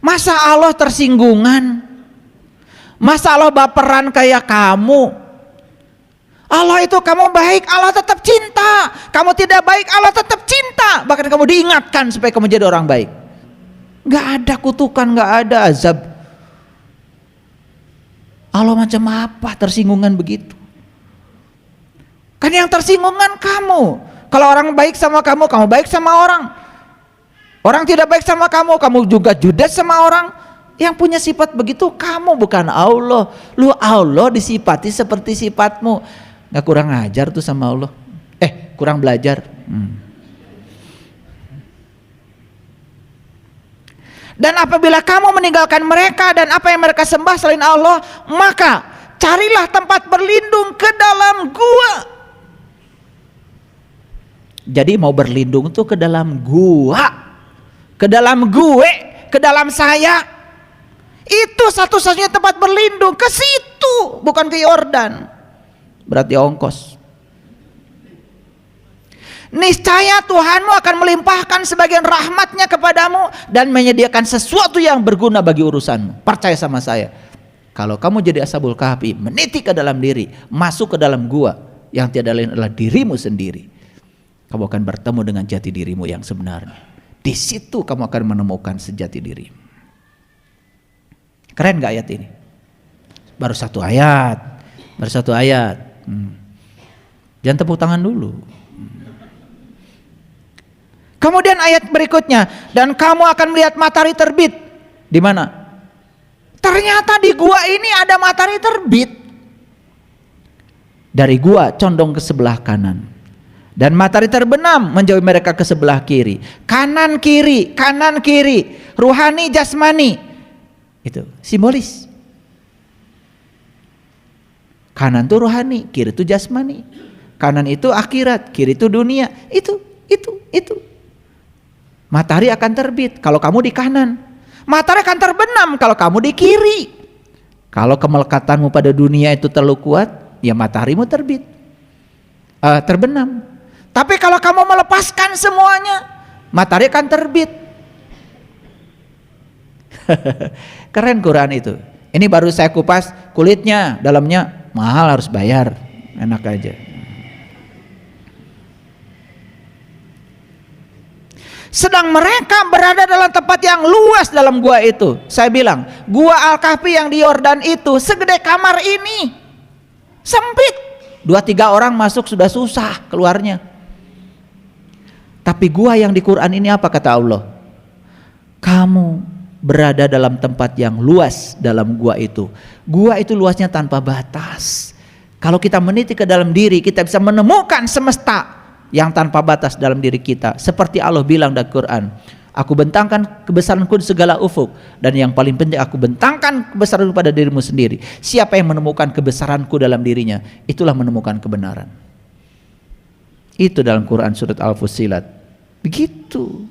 Masa Allah tersinggungan? Masa Allah baperan kayak kamu? Allah itu kamu baik, Allah tetap cinta. Kamu tidak baik, Allah tetap cinta. Bahkan kamu diingatkan supaya kamu jadi orang baik. Gak ada kutukan, gak ada azab. Allah macam apa tersinggungan begitu? Kan yang tersinggungan kamu. Kalau orang baik sama kamu, kamu baik sama orang. Orang tidak baik sama kamu, kamu juga judes sama orang. Yang punya sifat begitu kamu, bukan Allah. Lu Allah disifati seperti sifatmu. Gak kurang ajar tuh sama Allah. Kurang belajar. Dan apabila kamu meninggalkan mereka dan apa yang mereka sembah selain Allah, maka carilah tempat berlindung ke dalam gua. Jadi mau berlindung tuh ke dalam gua, ke dalam gue, ke dalam saya. Itu satu-satunya tempat berlindung, ke situ, bukan ke Yordan. Berarti ongkos. Niscaya Tuhanmu akan melimpahkan sebagian rahmatnya kepadamu dan menyediakan sesuatu yang berguna bagi urusanmu. Percaya sama saya. Kalau kamu jadi Ashabul Kahfi, meniti ke dalam diri, masuk ke dalam gua yang tiada lain adalah dirimu sendiri, kamu akan bertemu dengan jati dirimu yang sebenarnya. Di situ kamu akan menemukan sejati dirimu. Keren gak ayat ini? baru satu ayat. Jangan tepuk tangan dulu. Kemudian ayat berikutnya, dan kamu akan melihat matahari terbit. Di mana? Ternyata di gua ini ada matahari terbit. Dari gua condong ke sebelah kanan. Dan matahari terbenam menjauhi mereka ke sebelah kiri. Kanan kiri. Ruhani jasmani. Itu simbolis. Kanan itu rohani, kiri itu jasmani. Kanan itu akhirat, kiri itu dunia. Itu. Matahari akan terbit kalau kamu di kanan. Matahari akan terbenam kalau kamu di kiri. Kalau kemelekatanmu pada dunia itu terlalu kuat, ya mataharimu terbenam. Tapi kalau kamu melepaskan semuanya, matahari akan terbit. Keren Quran itu. Ini baru saya kupas kulitnya, dalamnya mahal, harus bayar. Enak aja. Sedang mereka berada dalam tempat yang luas dalam gua itu. Saya bilang, gua Al-Kahfi yang di Yordan itu segede kamar ini. Sempit. 2-3 orang masuk sudah susah keluarnya. Tapi gua yang di Quran ini apa kata Allah? Kamu berada dalam tempat yang luas dalam gua itu. Gua itu luasnya tanpa batas. Kalau kita meniti ke dalam diri, kita bisa menemukan semesta yang tanpa batas dalam diri kita. Seperti Allah bilang dalam Quran, aku bentangkan kebesaranku di segala ufuk, dan yang paling penting aku bentangkan kebesaranku pada dirimu sendiri. Siapa yang menemukan kebesaranku dalam dirinya, itulah menemukan kebenaran. Itu dalam Quran surat Al-Fussilat. Begitu.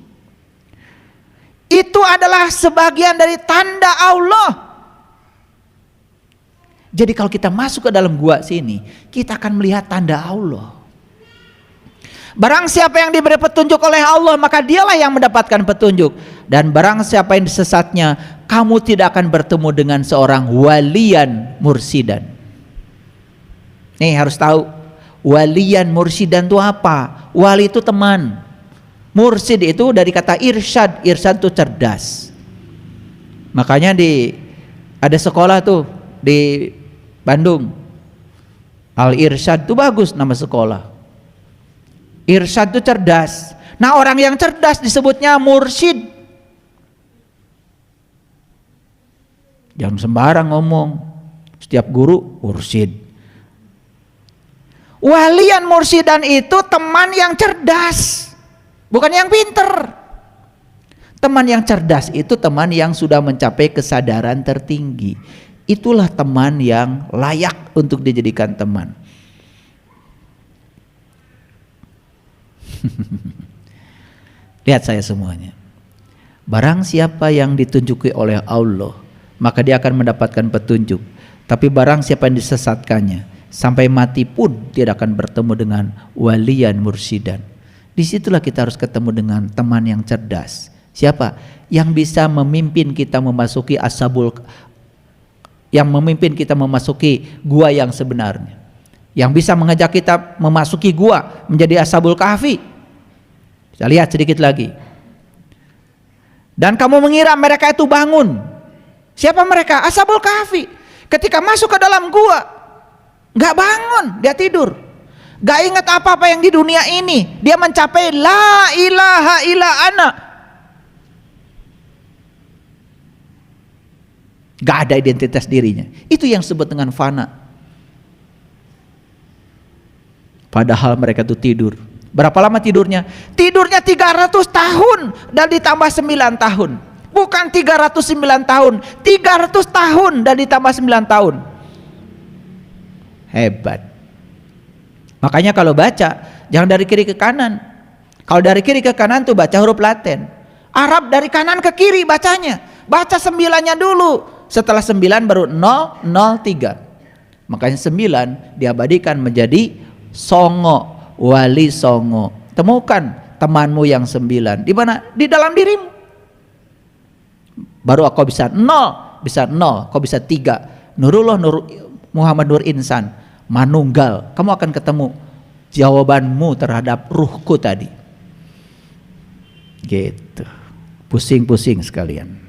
Itu adalah sebagian dari tanda Allah. Jadi kalau kita masuk ke dalam gua sini, kita akan melihat tanda Allah. Barang siapa yang diberi petunjuk oleh Allah, maka dialah yang mendapatkan petunjuk. Dan barang siapa yang disesatnya, kamu tidak akan bertemu dengan seorang waliyan mursidan. Nih harus tahu, waliyan mursidan itu apa? Wali itu teman. Mursid itu dari kata irsyad. Irsyad itu cerdas. Makanya ada sekolah tuh di Bandung, Al-Irsyad itu bagus nama sekolah. Irsyad itu cerdas. Nah, orang yang cerdas disebutnya mursyid. Jangan sembarang ngomong. Setiap guru mursyid. Walian mursidan itu teman yang cerdas, bukan yang pinter. Teman yang cerdas itu teman yang sudah mencapai kesadaran tertinggi. Itulah teman yang layak untuk dijadikan teman. Lihat saya semuanya. Barang siapa yang ditunjuki oleh Allah, maka dia akan mendapatkan petunjuk. Tapi barang siapa yang disesatkannya, sampai mati pun tidak akan bertemu dengan waliyan mursidan. Disitulah kita harus ketemu dengan teman yang cerdas. Siapa? Yang bisa memimpin kita memasuki gua yang sebenarnya. Yang bisa mengajak kita memasuki gua menjadi Ashabul Kahfi. Kita lihat sedikit lagi. Dan kamu mengira mereka itu bangun. Siapa mereka? Ashabul Kahfi. Ketika masuk ke dalam gua, gak bangun, dia tidur. Gak ingat apa-apa yang di dunia ini. Dia mencapai la ilaha illa ana. Gak ada identitas dirinya. Itu yang disebut dengan fana. Padahal mereka itu tidur. Berapa lama tidurnya? Tidurnya 300 tahun dan ditambah 9 tahun. Bukan 309 tahun, 300 tahun dan ditambah 9 tahun. Hebat. Makanya kalau baca, jangan dari kiri ke kanan. Kalau dari kiri ke kanan tuh baca huruf Latin. Arab dari kanan ke kiri bacanya. Baca 9-nya dulu. Setelah 9 baru 003. Makanya 9 diabadikan menjadi songo. Wali songo. Temukan temanmu yang 9. Di mana? Di dalam dirimu. Baru kau bisa 0, kau bisa 3. Nurullah Muhammad Nur Insan, manunggal. Kamu akan ketemu jawabanmu terhadap ruhku tadi. Gitu. Pusing-pusing sekalian.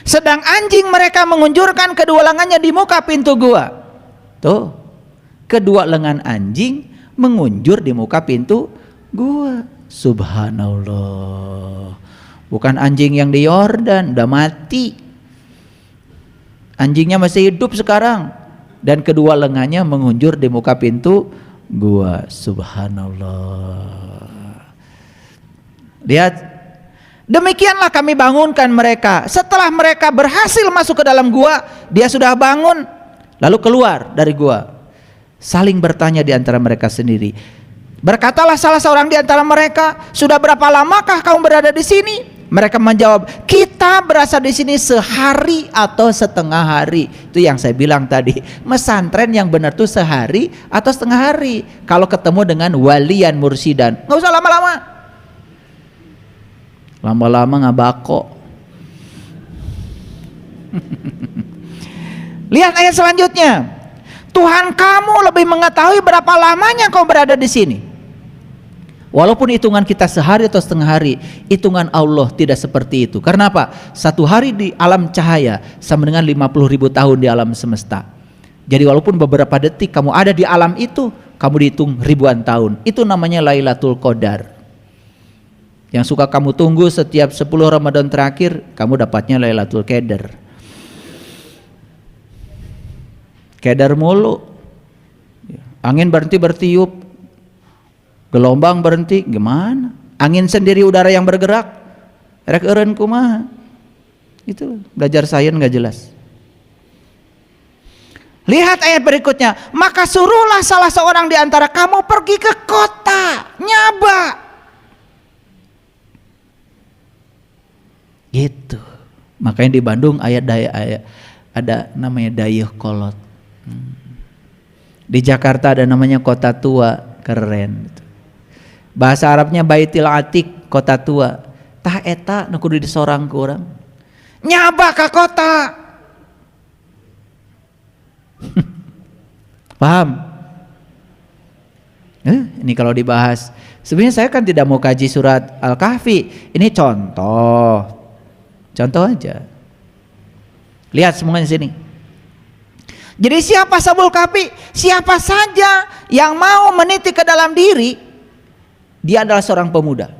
Sedang anjing mereka mengunjurkan kedua lengannya di muka pintu gua. Tuh, kedua lengan anjing mengunjur di muka pintu gua. Subhanallah. Bukan anjing yang di Yordan, udah mati. Anjingnya masih hidup sekarang. Dan kedua lengannya mengunjur di muka pintu gua. Subhanallah. Lihat, demikianlah kami bangunkan mereka. Setelah mereka berhasil masuk ke dalam gua, dia sudah bangun, lalu keluar dari gua, saling bertanya di antara mereka sendiri. Berkatalah salah seorang di antara mereka, sudah berapa lamakah kamu berada di sini? Mereka menjawab, kita berasa di sini sehari atau setengah hari. Itu yang saya bilang tadi, mesantren yang benar tuh sehari atau setengah hari. Kalau ketemu dengan walian mursidan, nggak usah lama-lama. Lama-lama ngabako. Lihat ayat selanjutnya. Tuhan kamu lebih mengetahui berapa lamanya kau berada di sini. Walaupun hitungan kita sehari atau setengah hari, hitungan Allah tidak seperti itu. Karena apa? Satu hari di alam cahaya sama dengan 50.000 tahun di alam semesta. Jadi walaupun beberapa detik kamu ada di alam itu, kamu dihitung ribuan tahun. Itu namanya Lailatul Qadar. Yang suka kamu tunggu setiap 10 Ramadan terakhir, kamu dapatnya Lailatul Qadar. Qadar mulu. Angin berhenti bertiup, gelombang berhenti, gimana? Angin sendiri udara yang bergerak, rek eureun kumaha? Itu belajar sains nggak jelas. Lihat ayat berikutnya. Maka suruhlah salah seorang di antara kamu pergi ke kota, nyaba. Gitu. Makanya di Bandung ada namanya Dayeuh Kolot. Di Jakarta ada namanya Kota Tua, keren. Bahasa Arabnya Baitil Atiq, kota tua. Tah eta nu kudu disorang ku urang. Nyaba ka kota. Paham? Ini kalau dibahas. Sebenarnya saya kan tidak mau kaji surat Al-Kahfi. Ini contoh. Contoh aja. Lihat semuanya di sini. Jadi siapa Ashabul Kahfi? Siapa saja yang mau meniti ke dalam diri, dia adalah seorang pemuda.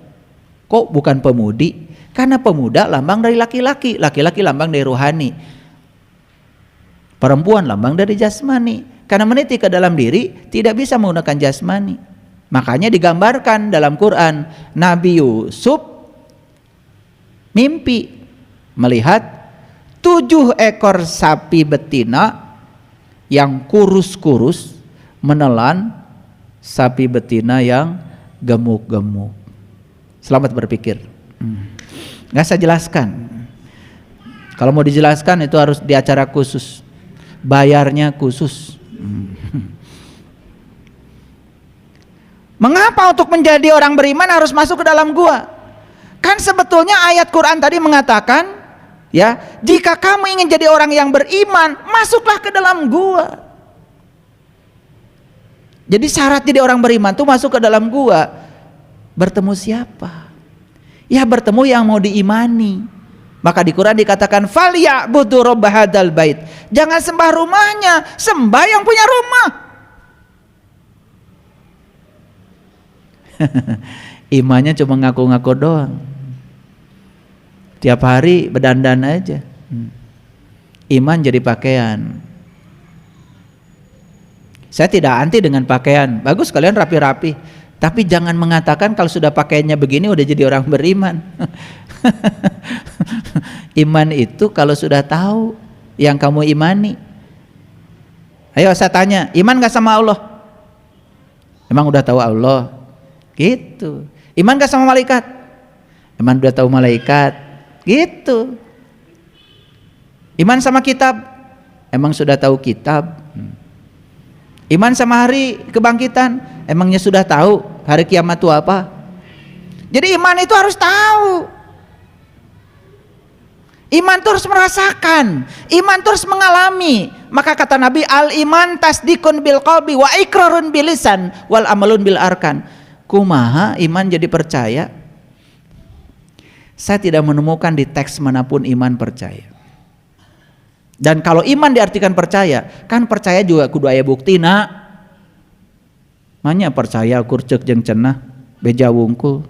Kok bukan pemudi? Karena pemuda lambang dari laki-laki, laki-laki lambang dari rohani, perempuan lambang dari jasmani. Karena meniti ke dalam diri tidak bisa menggunakan jasmani. Makanya digambarkan dalam Quran, Nabi Yusuf mimpi melihat 7 ekor sapi betina yang kurus-kurus menelan sapi betina yang gemuk-gemuk. Selamat berpikir. Nggak saya jelaskan. Kalau mau dijelaskan itu harus di acara khusus, bayarnya khusus. Mengapa untuk menjadi orang beriman harus masuk ke dalam gua? Kan sebetulnya ayat Quran tadi mengatakan, ya, jika kamu ingin jadi orang yang beriman, masuklah ke dalam gua. Jadi syarat jadi orang beriman tuh masuk ke dalam gua. Bertemu siapa? Ya bertemu yang mau diimani. Maka di Quran dikatakan falyabudu rabb hadzal bait. Jangan sembah rumahnya, sembah yang punya rumah. Imannya cuma ngaku-ngaku doang. Tiap hari berdandan aja. Iman jadi pakaian. Saya tidak anti dengan pakaian. Bagus kalian rapi-rapi. Tapi jangan mengatakan kalau sudah pakaiannya begini udah jadi orang beriman. Iman itu kalau sudah tahu yang kamu imani. Ayo saya tanya, iman gak sama Allah? Emang udah tahu Allah? Gitu. Iman gak sama malaikat? Emang udah tahu malaikat? Gitu. Iman sama kitab? Emang sudah tahu kitab? Iman sama hari kebangkitan? Emangnya sudah tahu hari kiamat itu apa? Jadi iman itu harus tahu. Iman itu harus merasakan. Iman itu harus mengalami. Maka kata Nabi, al iman tasdikun bil qalbi wa ikrarun bil lisan wal amalun bil arkan. Kumaha iman jadi percaya? Saya tidak menemukan di teks manapun iman percaya. Dan kalau iman diartikan percaya, kan percaya juga kudu aya buktina. Manya percaya ukur ceuk jeung cenah beja wungkul.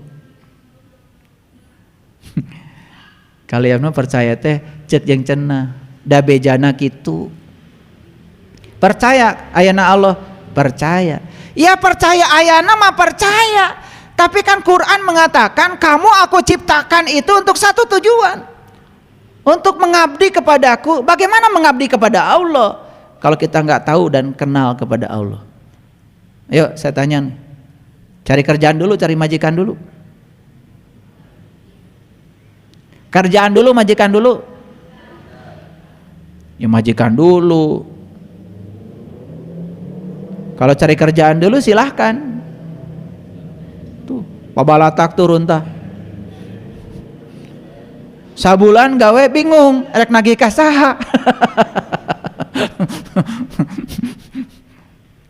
Kalian mah percaya teh ceuk jeung cenah, da bejana kitu. Percaya ayana Allah, percaya. Ya percaya ayana mah percaya. Tapi kan Quran mengatakan kamu aku ciptakan itu untuk satu tujuan. Untuk mengabdi kepadaku. Bagaimana mengabdi kepada Allah kalau kita nggak tahu dan kenal kepada Allah? Ayo saya tanya nih. Cari kerjaan dulu, cari majikan dulu. Kerjaan dulu, majikan dulu. Ya majikan dulu. Kalau cari kerjaan dulu silahkan. Tuh, pabalatak turun tah. Sabulan gawe bingung, erek nagih ka saha.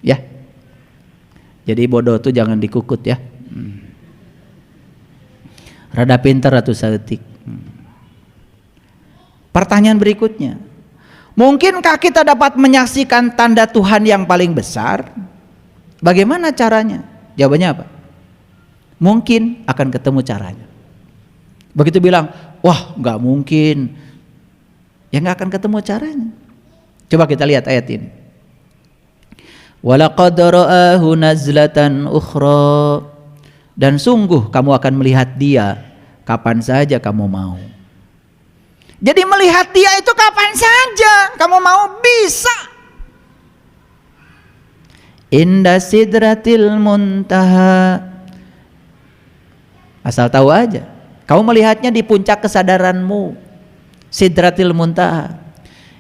Ya. Jadi bodoh tuh jangan dikukut ya. Rada pinter atuh saeutik. Pertanyaan berikutnya. Mungkinkah kita dapat menyaksikan tanda Tuhan yang paling besar? Bagaimana caranya? Jawabannya apa? Mungkin akan ketemu caranya. Begitu bilang, wah nggak mungkin, ya nggak akan ketemu caranya. Coba kita lihat ayat ini. Walaqad ra'ahu nazlatan ukhra, dan sungguh kamu akan melihat dia kapan saja kamu mau. Jadi melihat dia itu kapan saja kamu mau, bisa. Inda sidratil muntaha, asal tahu aja. Kamu melihatnya di puncak kesadaranmu, sidratil muntaha.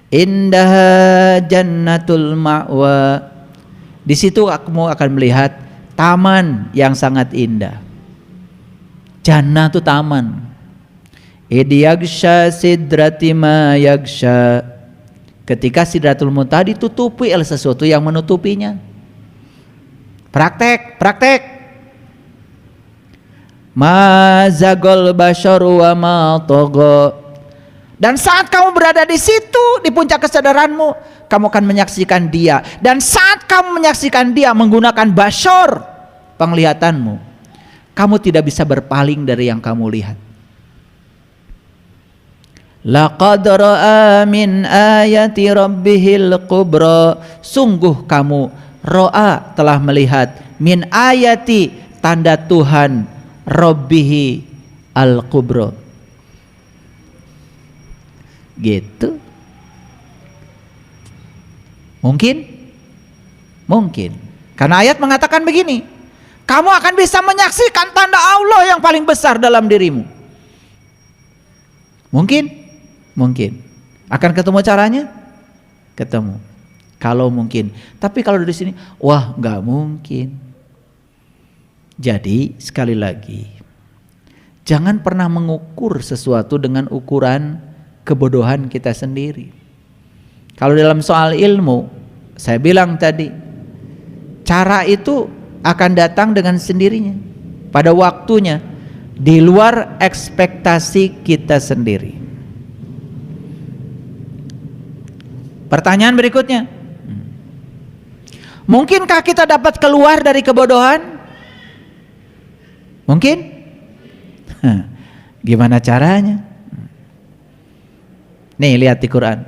Indaha jannatul ma'wa, di situ kamu akan melihat taman yang sangat indah. Jannah itu taman. Idyagsha sidrati ma yagsha, ketika sidratul muntaha ditutupi oleh sesuatu yang menutupinya. Praktek. Ma zagol basyaru wa ma tagha, dan saat kamu berada di situ di puncak kesadaranmu, kamu akan menyaksikan dia. Dan saat kamu menyaksikan dia menggunakan basyar, penglihatanmu, kamu tidak bisa berpaling dari yang kamu lihat. Laqad ra'a min ayati rabbihil kubra, sungguh kamu ro'a telah melihat min ayati tanda Tuhan Rabbihi al-kubra. Gitu. Mungkin. Karena ayat mengatakan begini, kamu akan bisa menyaksikan tanda Allah yang paling besar dalam dirimu. Mungkin. Akan ketemu caranya? Ketemu. Kalau mungkin. Tapi kalau dari sini, wah nggak mungkin. Jadi sekali lagi, jangan pernah mengukur sesuatu dengan ukuran kebodohan kita sendiri. Kalau dalam soal ilmu, saya bilang tadi, cara itu akan datang dengan sendirinya, pada waktunya, di luar ekspektasi kita sendiri. Pertanyaan berikutnya, mungkinkah kita dapat keluar dari kebodohan? Mungkin? Gimana caranya? Nih lihat di Quran.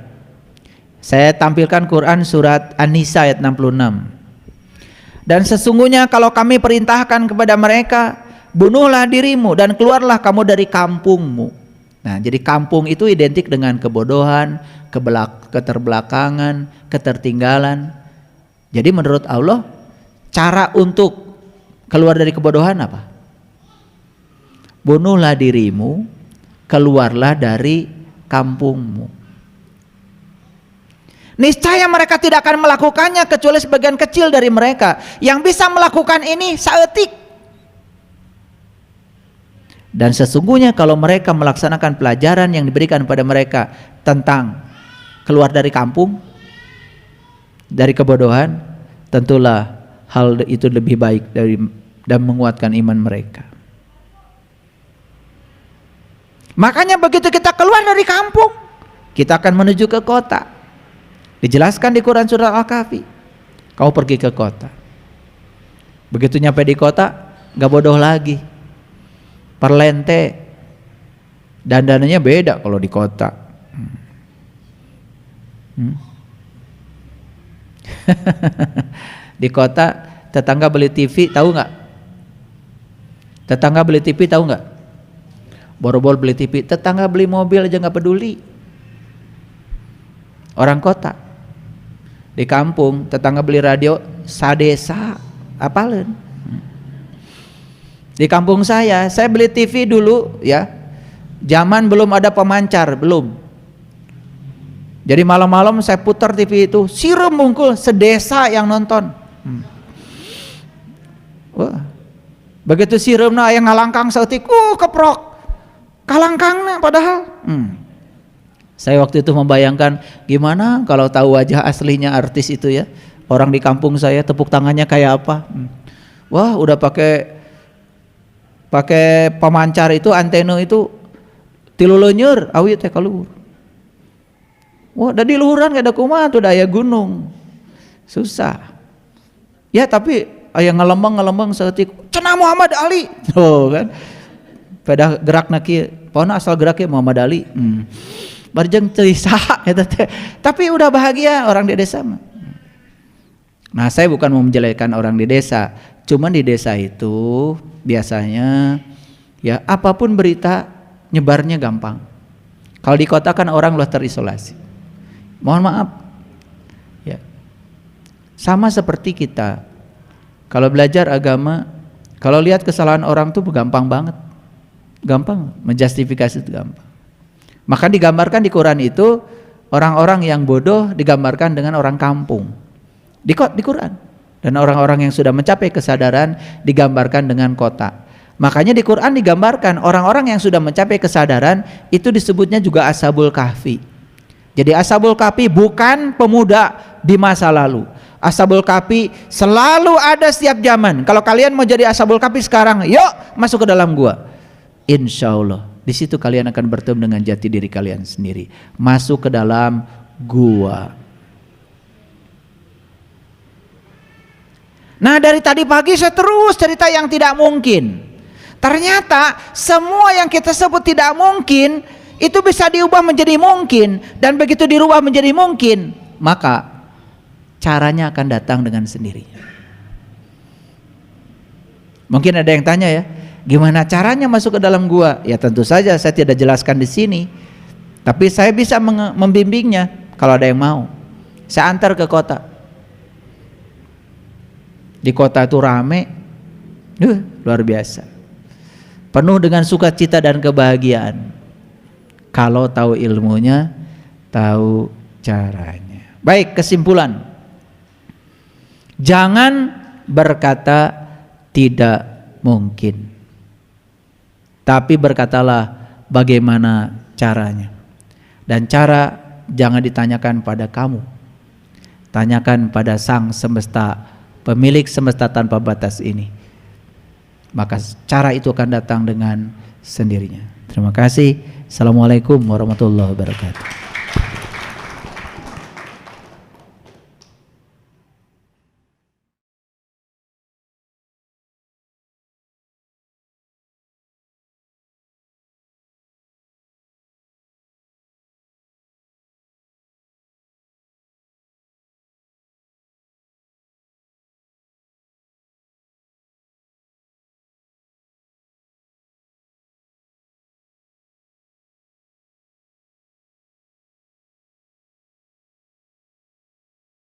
Saya tampilkan Quran surat An-Nisa ayat 66. Dan sesungguhnya kalau kami perintahkan kepada mereka, bunuhlah dirimu dan keluarlah kamu dari kampungmu. Nah, jadi kampung itu identik dengan kebodohan, keterbelakangan, ketertinggalan. Jadi menurut Allah, cara untuk keluar dari kebodohan apa? Bunuhlah dirimu, keluarlah dari kampungmu. Niscaya mereka tidak akan melakukannya kecuali sebagian kecil dari mereka. Yang bisa melakukan ini saeutik. Dan sesungguhnya kalau mereka melaksanakan pelajaran yang diberikan pada mereka tentang keluar dari kampung, dari kebodohan, tentulah hal itu lebih baik dan menguatkan iman mereka. Makanya begitu kita keluar dari kampung, kita akan menuju ke kota. Dijelaskan di Quran surat Al-Kahfi. Kau pergi ke kota. Begitu nyampe di kota, gak bodoh lagi. Perlente. Dandanannya beda kalau di kota. Di kota tetangga beli TV, tahu nggak? Tetangga beli TV tahu nggak? Boro-boro beli TV, tetangga beli mobil aja nggak peduli. Orang kota. Di kampung tetangga beli radio sadesa, apalin. Di kampung saya beli TV dulu ya. Zaman belum ada pemancar, belum. Jadi malam-malam saya putar TV itu, siram bungkul, sedesa yang nonton. Wah. Begitu siramna aya ngalangkang sautik, keprok. Kalangkangna padahal. Saya waktu itu membayangkan gimana kalau tahu wajah aslinya artis itu ya. Orang di kampung saya tepuk tangannya kayak apa? Wah, udah pakai pemancar itu, antena itu tilu leunyeur awi teh kaluhur. Wah, da di luhuran kada kumaha tuh daya gunung. Susah. Ya tapi aya ngelembang saeutik cenah Muhammad Ali. Oh kan. Pada gerakna kieu, pona asal geraknya Muhammad Ali. Barjeng teu saha eta teh. Tapi udah bahagia orang di desa mah. Nah, saya bukan mau menjelekkan orang di desa. Cuman di desa itu biasanya ya apapun berita nyebarnya gampang. Kalau di kota kan orang luar terisolasi. Mohon maaf. Ya. Sama seperti kita. Kalau belajar agama, kalau lihat kesalahan orang tuh gampang banget. Gampang, menjustifikasi itu gampang. Maka digambarkan di Quran itu orang-orang yang bodoh digambarkan dengan orang kampung. Di Quran. Dan orang-orang yang sudah mencapai kesadaran digambarkan dengan kota. Makanya di Quran digambarkan orang-orang yang sudah mencapai kesadaran itu disebutnya juga Ashabul Kahfi. Jadi Ashabul Kahfi bukan pemuda di masa lalu. Ashabul Kahfi selalu ada setiap zaman. Kalau kalian mau jadi Ashabul Kahfi sekarang, yuk masuk ke dalam gua. Insya Allah di situ kalian akan bertemu dengan jati diri kalian sendiri. Masuk ke dalam gua. Nah, dari tadi pagi saya terus cerita yang tidak mungkin. Ternyata semua yang kita sebut tidak mungkin itu bisa diubah menjadi mungkin, dan begitu dirubah menjadi mungkin, maka caranya akan datang dengan sendirinya. Mungkin ada yang tanya ya, gimana caranya masuk ke dalam gua? Ya tentu saja saya tidak jelaskan di sini, tapi saya bisa membimbingnya kalau ada yang mau. Saya antar ke kota. Di kota itu rame, luar biasa, penuh dengan sukacita dan kebahagiaan. Kalau tahu ilmunya, tahu caranya. Baik, kesimpulan. Jangan berkata tidak mungkin, tapi berkatalah bagaimana caranya. Dan cara jangan ditanyakan pada kamu, tanyakan pada Sang Semesta, pemilik semesta tanpa batas ini. Maka cara itu akan datang dengan sendirinya. Terima kasih. Assalamualaikum warahmatullahi wabarakatuh.